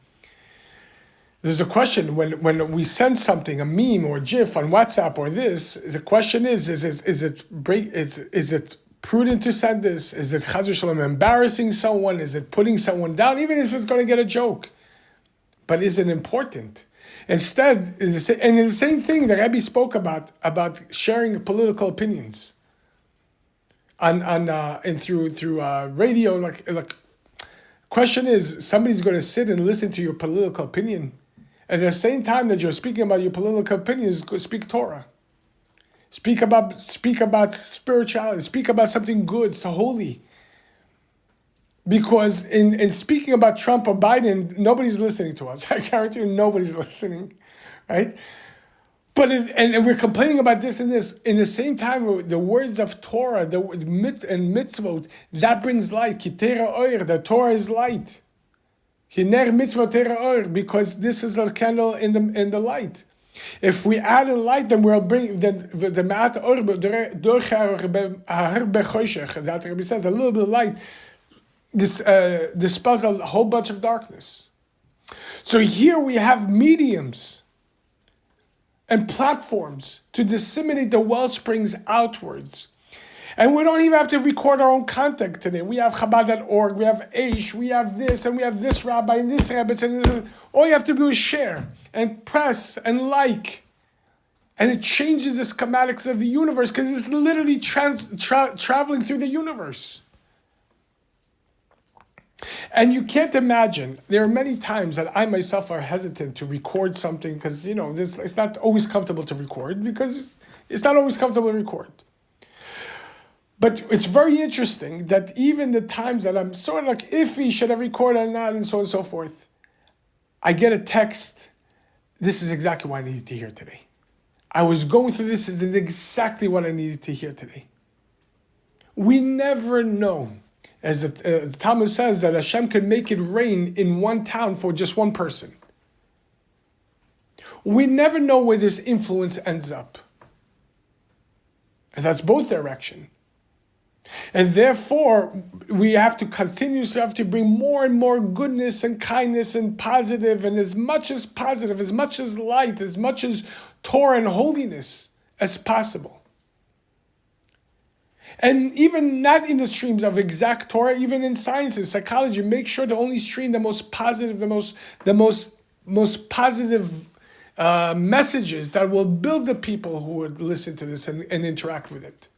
S1: there's a question when we send something, a meme or a GIF on WhatsApp or this, the question is it prudent to send this? Is it Chaz v'Shalom embarrassing someone? Is it putting someone down, even if it's going to get a joke? But is it important? Instead, and the same thing the Rebbe spoke about sharing political opinions and through radio. Like, question is, somebody's going to sit and listen to your political opinion. At the same time that you're speaking about your political opinions, speak Torah. Speak about spirituality. Speak about something good, so holy. Because in speaking about Trump or Biden, nobody's listening to us. I guarantee you nobody's listening, right? But and we're complaining about this and this. In the same time, the words of Torah, the mit and mitzvot, that brings light. Ki tera oir, the Torah is light. Ki ner mitzvot tera oir, because this is a candle in the light. If we add a light, then we'll bring the ma'at oir that the Rebbe says, a little bit of light. This dispels a whole bunch of darkness. So here we have mediums and platforms to disseminate the well springs outwards. And we don't even have to record our own content today. We have Chabad.org, we have Aish, we have this, and we have this rabbi, and this rabbi, and this. All you have to do is share and press and like. And it changes the schematics of the universe because it's literally traveling through the universe. And you can't imagine, there are many times that I myself are hesitant to record something because, it's not always comfortable to record because it's not always comfortable to record. But it's very interesting that even the times that I'm sort of like iffy, should I record or not, and so on and so forth, I get a text, this is exactly what I needed to hear today. I was going through this, is exactly what I needed to hear today. We never know. As the Talmud says, that Hashem can make it rain in one town for just one person. We never know where this influence ends up. And that's both direction. And therefore, we have to continuously bring more and more goodness and kindness and positive, and as much as positive, as much as light, as much as Torah and holiness as possible. And even not in the streams of exact Torah, even in sciences, psychology, make sure to only stream the most positive, most positive messages that will build the people who would listen to this and interact with it.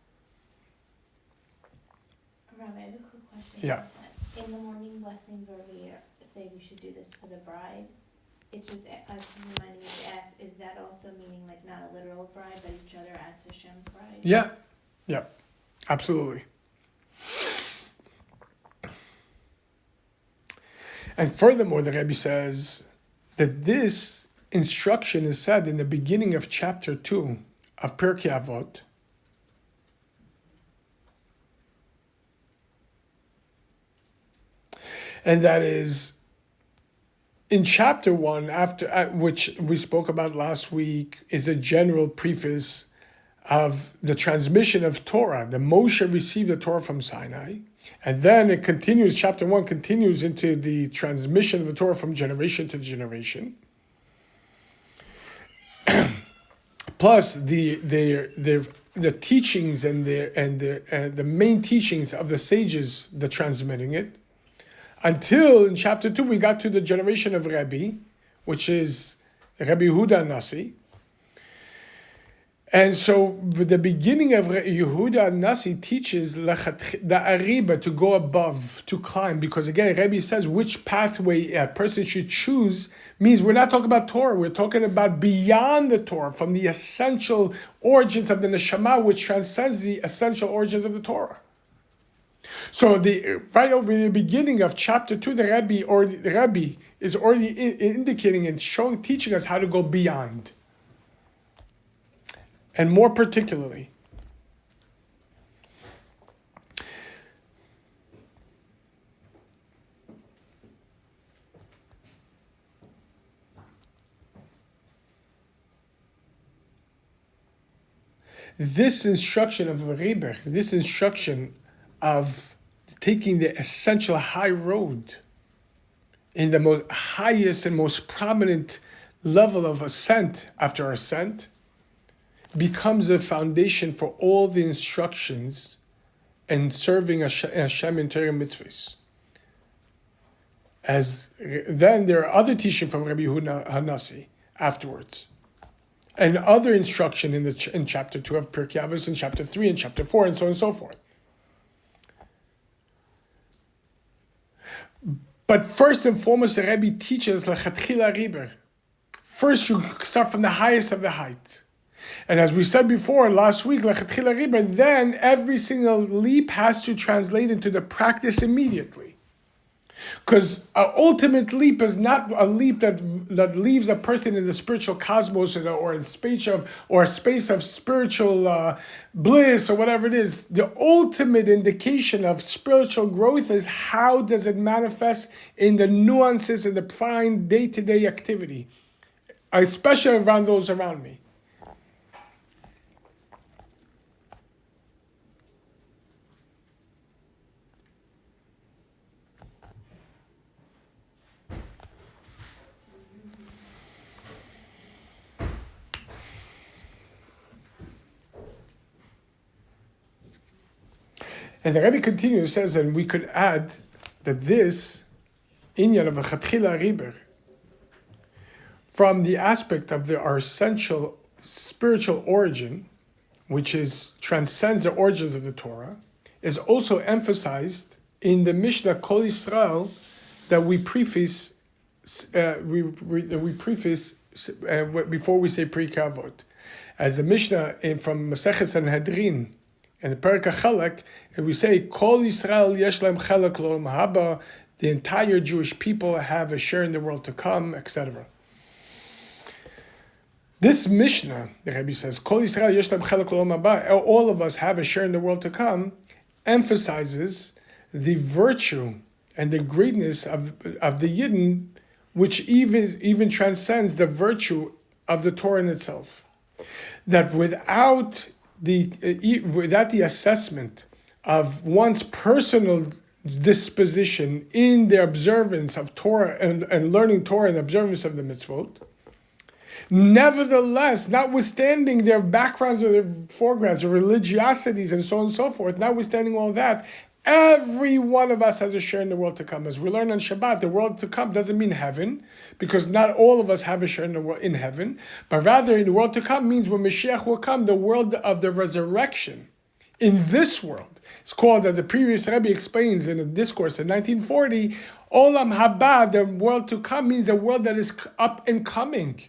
S2: Rob, I have a quick question.
S1: Yeah.
S2: About that. In the morning blessings where we say we should do this for the bride, it's just reminding me to ask, is that also meaning like not a literal bride, but each other as Hashem's bride?
S1: Yeah. Absolutely. And furthermore, the Rebbe says that this instruction is said in the beginning of chapter 2 of Pirkei Avot. And that is in chapter 1, which we spoke about last week, is a general preface of the transmission of Torah. The Moshe received the Torah from Sinai, and then it continues, chapter 1 continues into the transmission of the Torah from generation to generation. Plus the teachings and the main teachings of the sages, the transmitting it, until in chapter 2 we got to the generation of Rebbe, which is Rabbi Yehuda Nasi. And so the beginning of Yehuda Nasi teaches the Ariba to go above, to climb, because again, Rebbe says which pathway a person should choose means we're not talking about Torah, we're talking about beyond the Torah, from the essential origins of the neshama, which transcends the essential origins of the Torah. So right over in the beginning of chapter 2, the Rebbe is already indicating and teaching us how to go beyond. And more particularly, this instruction of Rebbe, this instruction of taking the essential high road in the most highest and most prominent level of ascent after ascent, becomes a foundation for all the instructions and serving Hashem in Torah mitzvahs. As then there are other teaching from Rabbi Yehuda Hanasi afterwards, and other instruction in chapter 2 of Pirkei Avos, in chapter 3 and chapter 4, and so on and so forth. But first and foremost, the Rebbe teaches Lechatchila Riber. First, you start from the highest of the height. And as we said before, last week, Lechatchila Riber, then every single leap has to translate into the practice immediately. Because an ultimate leap is not a leap that leaves a person in the spiritual cosmos or a space of spiritual bliss or whatever it is. The ultimate indication of spiritual growth is how does it manifest in the nuances and the fine day-to-day activity, especially around those around me. And the Rebbe continues, says, and we could add that this inyan of a chatchila riber, from the aspect of our essential spiritual origin, which transcends the origins of the Torah, is also emphasized in the Mishnah Kol Yisrael that we preface before we say Pirkei Avot, as the Mishnah from Maseches Sanhedrin and the Perek HaChelek, and we say Kol Yisrael yesh lahem chelek l'olam haba, the entire Jewish people have a share in the world to come, etc. This Mishnah, the Rebbe says, Kol Yisrael yesh lahem chelek l'olam haba, all of us have a share in the world to come, emphasizes the virtue and the greatness of the Yidden, which even transcends the virtue of the Torah in itself. That without the assessment of one's personal disposition in the observance of Torah and learning Torah and observance of the mitzvot, Nevertheless, notwithstanding their backgrounds or their foregrounds, their religiosities and so on and so forth, notwithstanding all that, every one of us has a share in the world to come. As we learn on Shabbat, the world to come doesn't mean heaven, because not all of us have a share in the world in heaven, but rather in the world to come means when Mashiach will come, the world of the resurrection. In this world, it's called, as the previous Rebbe explains in a discourse in 1940, Olam Haba, the world to come, means the world that is up and coming.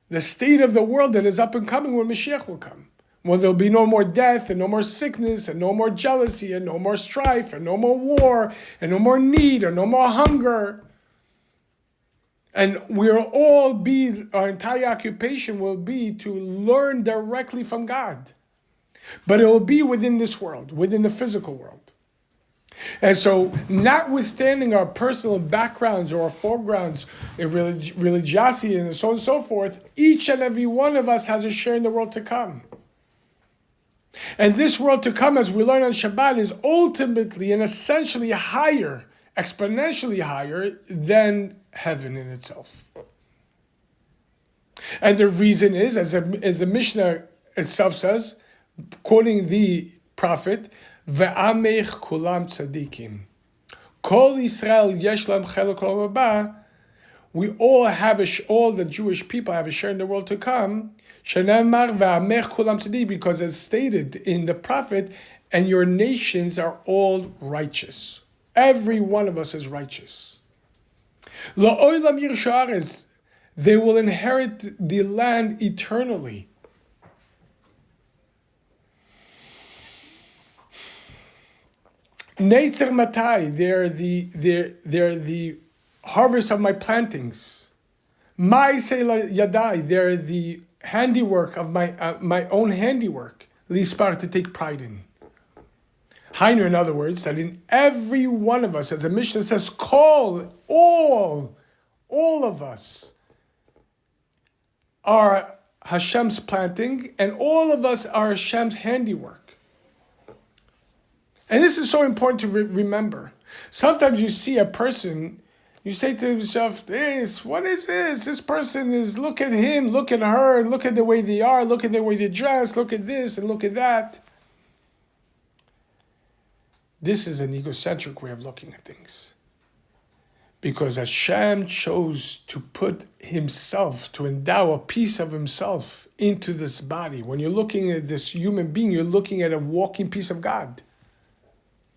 S1: The state of the world that is up and coming when Mashiach will come. When there'll be no more death and no more sickness and no more jealousy and no more strife and no more war and no more need or no more hunger. And our entire occupation will be to learn directly from God. But it will be within this world, within the physical world. And so, notwithstanding our personal backgrounds or our foregrounds in religiosity and so on and so forth, each and every one of us has a share in the world to come. And this world to come, as we learn on Shabbat, is ultimately and essentially higher, exponentially higher than heaven in itself. And the reason is, as the Mishnah itself says, quoting the prophet, Ve'amech kulam tzadikim. Kol Yisrael yesh lam chelek olam haba. We all have all the Jewish people have a share in the world to come. Shenemar ve'amech kulam tzadikim, because as stated in the prophet, and your nations are all righteous. Every one of us is righteous. La'olam yirshu haaretz. They will inherit the land eternally. Neitzer matai, they're the harvest of my plantings. Ma'aseh yadai, they're the handiwork of my own handiwork. Lispar, to take pride in. Hainu, in other words, that in every one of us, as the Mishnah says, call all of us are Hashem's planting, and all of us are Hashem's handiwork. And this is so important to remember. Sometimes you see a person, you say to yourself, what is this? This person is, look at him, look at her, look at the way they are, look at the way they dress, look at this and look at that. This is an egocentric way of looking at things. Because Hashem chose to put himself, to endow a piece of himself into this body. When you're looking at this human being, you're looking at a walking piece of God.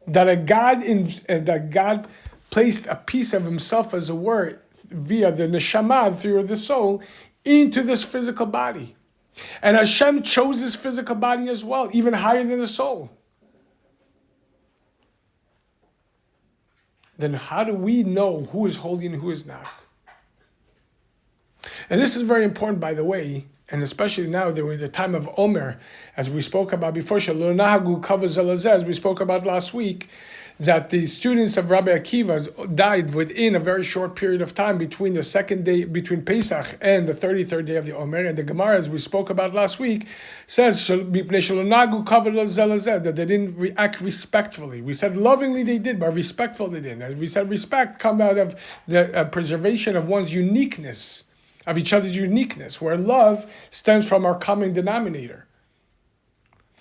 S1: That God placed a piece of himself, as it were, via the neshama, through the soul, into this physical body. And Hashem chose this physical body as well, even higher than the soul. Then how do we know who is holy and who is not? And this is very important, by the way, and especially now that we're in the time of Omer, as we spoke about before, as we spoke about last week, that the students of Rabbi Akiva died within a very short period of time between the second day, between Pesach and the 33rd day of the Omer. And the Gemara, as we spoke about last week, says that they didn't react respectfully. We said lovingly they did, but respectful they didn't. As we said, respect comes out of the preservation of one's uniqueness, of each other's uniqueness, where love stems from our common denominator.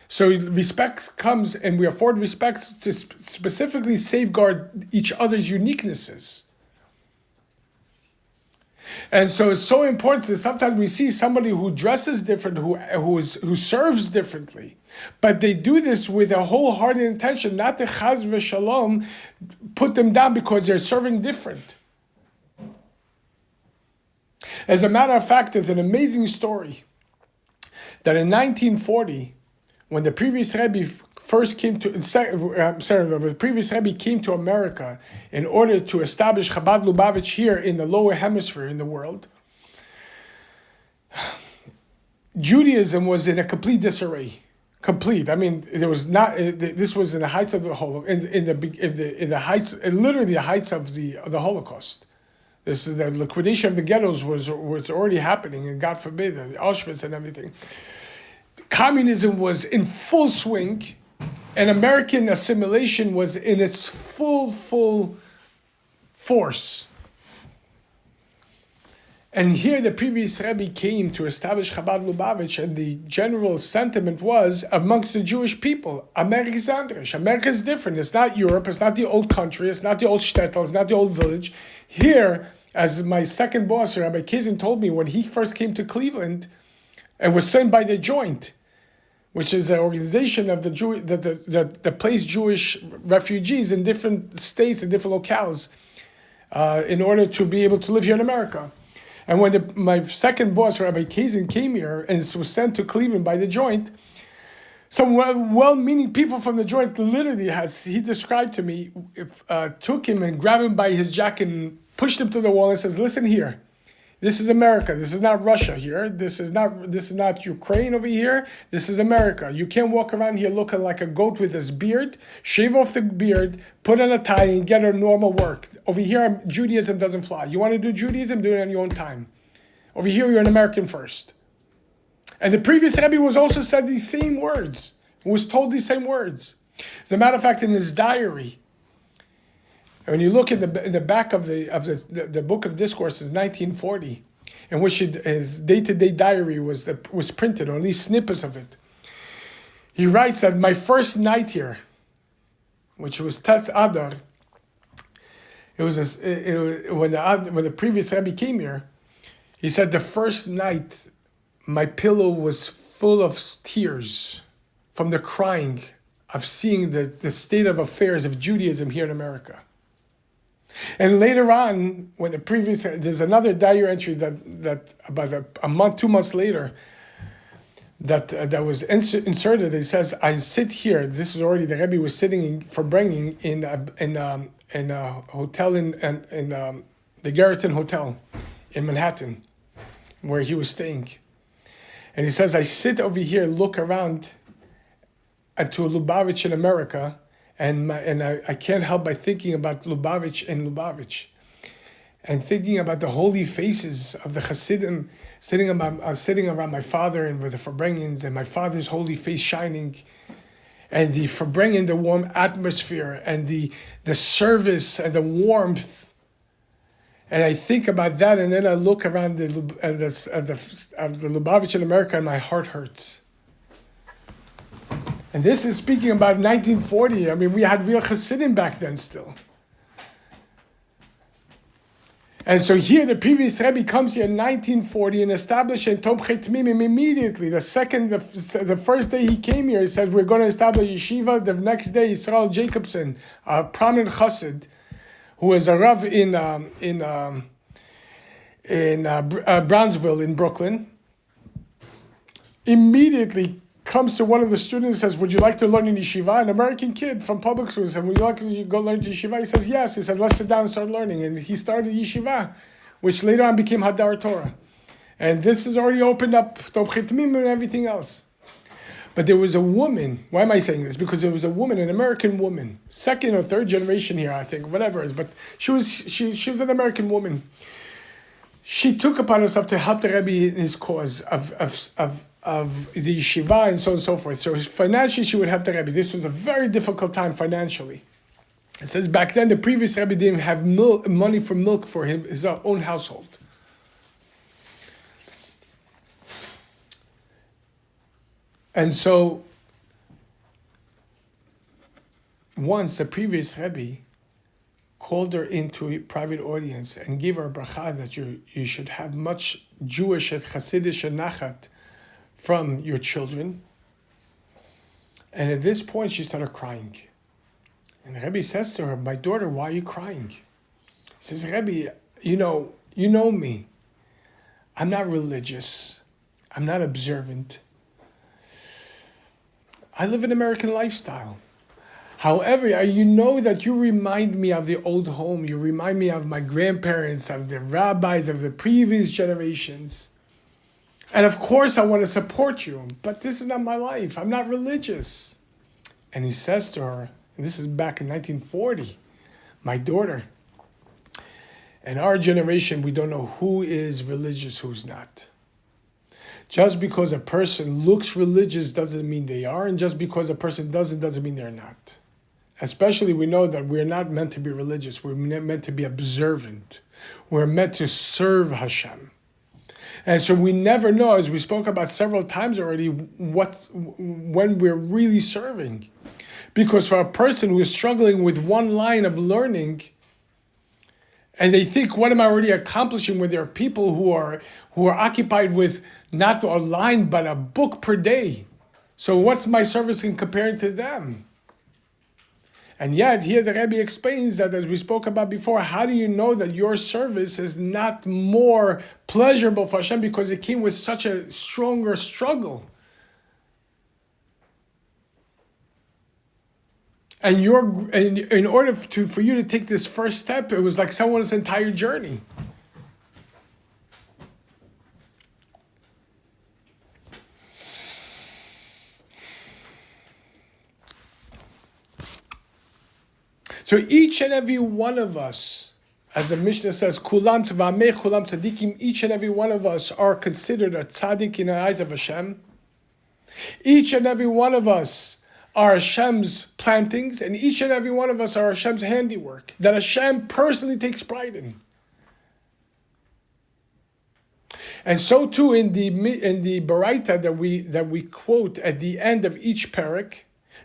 S1: So respect comes, and we afford respect to specifically safeguard each other's uniquenesses. And so it's so important that sometimes we see somebody who dresses different, who serves differently, but they do this with a wholehearted intention, not to chaz v'shalom, put them down because they're serving different. As a matter of fact, there's an amazing story that in 1940, when the previous Rebbe the previous Rebbe came to America in order to establish Chabad Lubavitch here in the lower hemisphere in the world, Judaism was in a complete disarray. Complete. I mean, there was not. This was in the heights of the Holocaust, in the heights, literally the heights of the Holocaust. This is the liquidation of the ghettos was already happening, and God forbid, Auschwitz and everything. Communism was in full swing, and American assimilation was in its full force. And here the previous Rebbe came to establish Chabad Lubavitch, and the general sentiment was amongst the Jewish people, America is anders. America is different. It's not Europe. It's not the old country. It's not the old shtetl. It's not the old village. Here, as my second boss, Rabbi Kizin, told me when he first came to Cleveland and was sent by the Joint, which is an organization of that placed Jewish refugees in different states and different locales in order to be able to live here in America. And when my second boss, Rabbi Kazin, came here and was sent to Cleveland by the Joint, some well-meaning people from the Joint literally, he described to me, took him and grabbed him by his jacket and pushed him to the wall and says, listen here, this is America. This is not Russia here. This is not Ukraine over here. This is America. You can't walk around here looking like a goat with his beard. Shave off the beard, put on a tie, and get a normal work. Over here, Judaism doesn't fly. You want to do Judaism, do it on your own time. Over here, you're an American first. And the previous Rebbe was also said these same words. Was told these same words. As a matter of fact, in his diary, when you look in the back of the book of discourses, 1940, in which his day-to-day diary was printed, or at least snippets of it, he writes that my first night here, which was Tes Adar, when the previous Rebbe came here, he said the first night my pillow was full of tears from the crying of seeing the state of affairs of Judaism here in America. And later on, when there's another diary entry that about a month, 2 months later, that was inserted. It says, "I sit here." This is already the Rebbe was sitting for bringing in a hotel in the Garrison Hotel in Manhattan, where he was staying. And he says, "I sit over here, look around to a Lubavitch in America." And I can't help by thinking about Lubavitch and Lubavitch, and thinking about the holy faces of the Hasidim sitting around my father and with the Farbrengens, and my father's holy face shining, and the Farbrengen, the warm atmosphere, and the service and the warmth. And I think about that, and then I look around the Lubavitch in America, and my heart hurts. And this is speaking about 1940. I mean, we had real Hasidim back then still. And so here, the previous Rebbe comes here in 1940 and establishes Tomchei Tmimim immediately. The first day he came here, he says, we're going to establish yeshiva. The next day, Israel Jacobson, a prominent Chassid, who was a Rav in Brownsville in Brooklyn, immediately comes to one of the students and says, would you like to learn in yeshiva? An American kid from public school said, would you like to go learn in yeshiva? He says, yes. He says, let's sit down and start learning. And he started yeshiva, which later on became Hadar Torah. And this has already opened up Tomchei Tmimim and everything else. But there was a woman, why am I saying this? Because there was a woman, an American woman, second or third generation here, I think, whatever it is, but she was an American woman. She took upon herself to help the Rebbe in his cause of the yeshiva and so on and so forth. So financially, she would help the Rebbe. This was a very difficult time financially. It says back then, the previous Rebbe didn't have money for milk for his own household. And so, once the previous Rebbe called her into a private audience and gave her a bracha that you should have much Jewish and Hasidish and nachat from your children. And at this point, she started crying. And the Rebbe says to her, my daughter, why are you crying? He says, Rebbe, you know me. I'm not religious. I'm not observant. I live an American lifestyle. However, you know that you remind me of the old home. You remind me of my grandparents, of the rabbis, of the previous generations. And of course, I want to support you, but this is not my life. I'm not religious. And he says to her, and this is back in 1940, my daughter, in our generation, we don't know who is religious, who's not. Just because a person looks religious doesn't mean they are, and just because a person doesn't mean they're not. Especially we know that we're not meant to be religious. We're meant to be observant. We're meant to serve Hashem. And so we never know, as we spoke about several times already, when we're really serving. Because for a person who is struggling with one line of learning, and they think, what am I already accomplishing? When there are people who are occupied with not a line but a book per day. So what's my service in comparing to them? And yet here the Rebbe explains that, as we spoke about before, how do you know that your service is not more pleasurable for Hashem because it came with such a stronger struggle? And in order for you to take this first step, it was like someone's entire journey. So each and every one of us, as the Mishnah says, Kulam Tvameh, Kulam Tzadikim, each and every one of us are considered a tzaddik in the eyes of Hashem. Each and every one of us are Hashem's plantings, and each and every one of us are Hashem's handiwork that Hashem personally takes pride in. And so too in the Baraita that we quote at the end of each parak,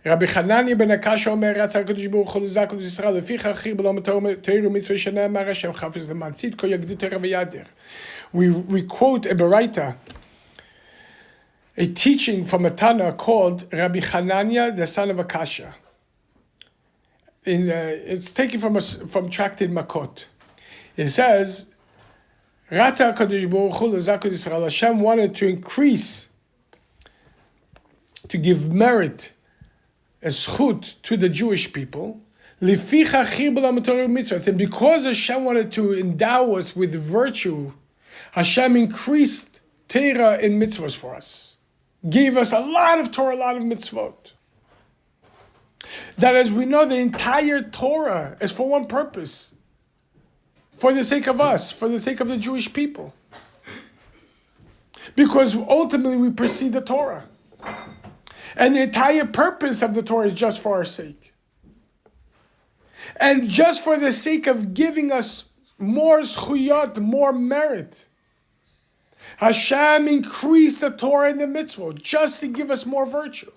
S1: Rabbi Hanani ben Akash Omer Ratzah HaKadosh Baruch Hu L'Zakut Yisrael Leficha Achir B'lo Teiru Mitzvah Shene'emar Hashem Chafetz L'Matzit Ko Yagdil Torah V'Yadir. We quote a Baraita, a teaching from a Tana called Rabbi Hanania, the son of Akasha. It's taken from Tractate Makot. It says, Ratzah HaKadosh Baruch Hu L'Zakut Yisrael. Hashem wanted to increase, to give merit, a schut to the Jewish people. And because Hashem wanted to endow us with virtue, Hashem increased Torah in mitzvahs for us. Gave us a lot of Torah, a lot of mitzvot. That, as we know, the entire Torah is for one purpose. For the sake of us, for the sake of the Jewish people. Because ultimately we precede the Torah. And the entire purpose of the Torah is just for our sake. And just for the sake of giving us more zchuyot, more merit. Hashem increased the Torah and the mitzvot just to give us more virtue.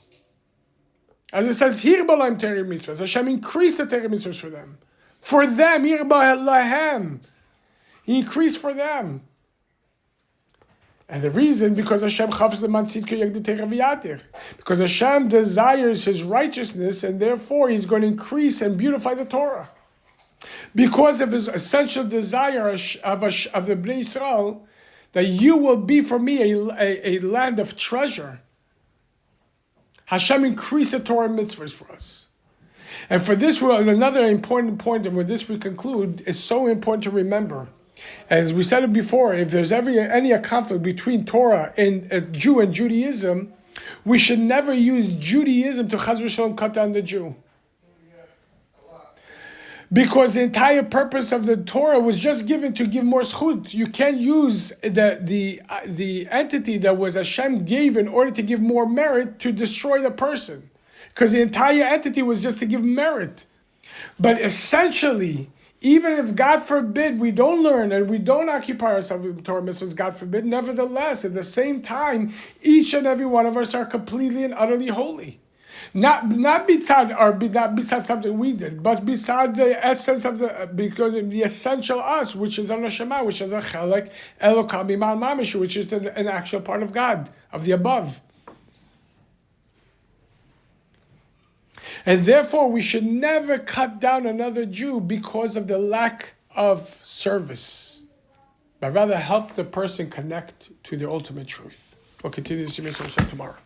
S1: As it says, Hir b'lahem Torah mitzvahs. Hashem increased the Torah mitzvahs for them. For them, Hir b'lahem. He increased for them. And the reason, because Hashem Chafetz L'Matzit Ko Yagdil Torah V'Yadir. Because Hashem desires His righteousness, and therefore He's going to increase and beautify the Torah. Because of His essential desire of the Bnei Yisrael, that you will be for me a land of treasure. Hashem increased the Torah mitzvahs for us. And for this, another important point, and with this we conclude, is so important to remember. As we said it before, if there's any conflict between Torah and a Jew and Judaism, we should never use Judaism to Chaz v'Shalom cut down the Jew. Because the entire purpose of the Torah was just given to give more zchut. You can't use the entity that was Hashem gave in order to give more merit to destroy the person. Because the entire entity was just to give merit. But essentially, even if, God forbid, we don't learn and we don't occupy ourselves with Torah mitzvahs, God forbid, nevertheless, at the same time, each and every one of us are completely and utterly holy. Not beside something we did, but beside the essence of because the essential us, which is an Shema, which is a chelek Elokam Imal Mamish, which is an actual part of God, of the above. And therefore, we should never cut down another Jew because of the lack of service, but rather help the person connect to the ultimate truth. We'll continue this tomorrow.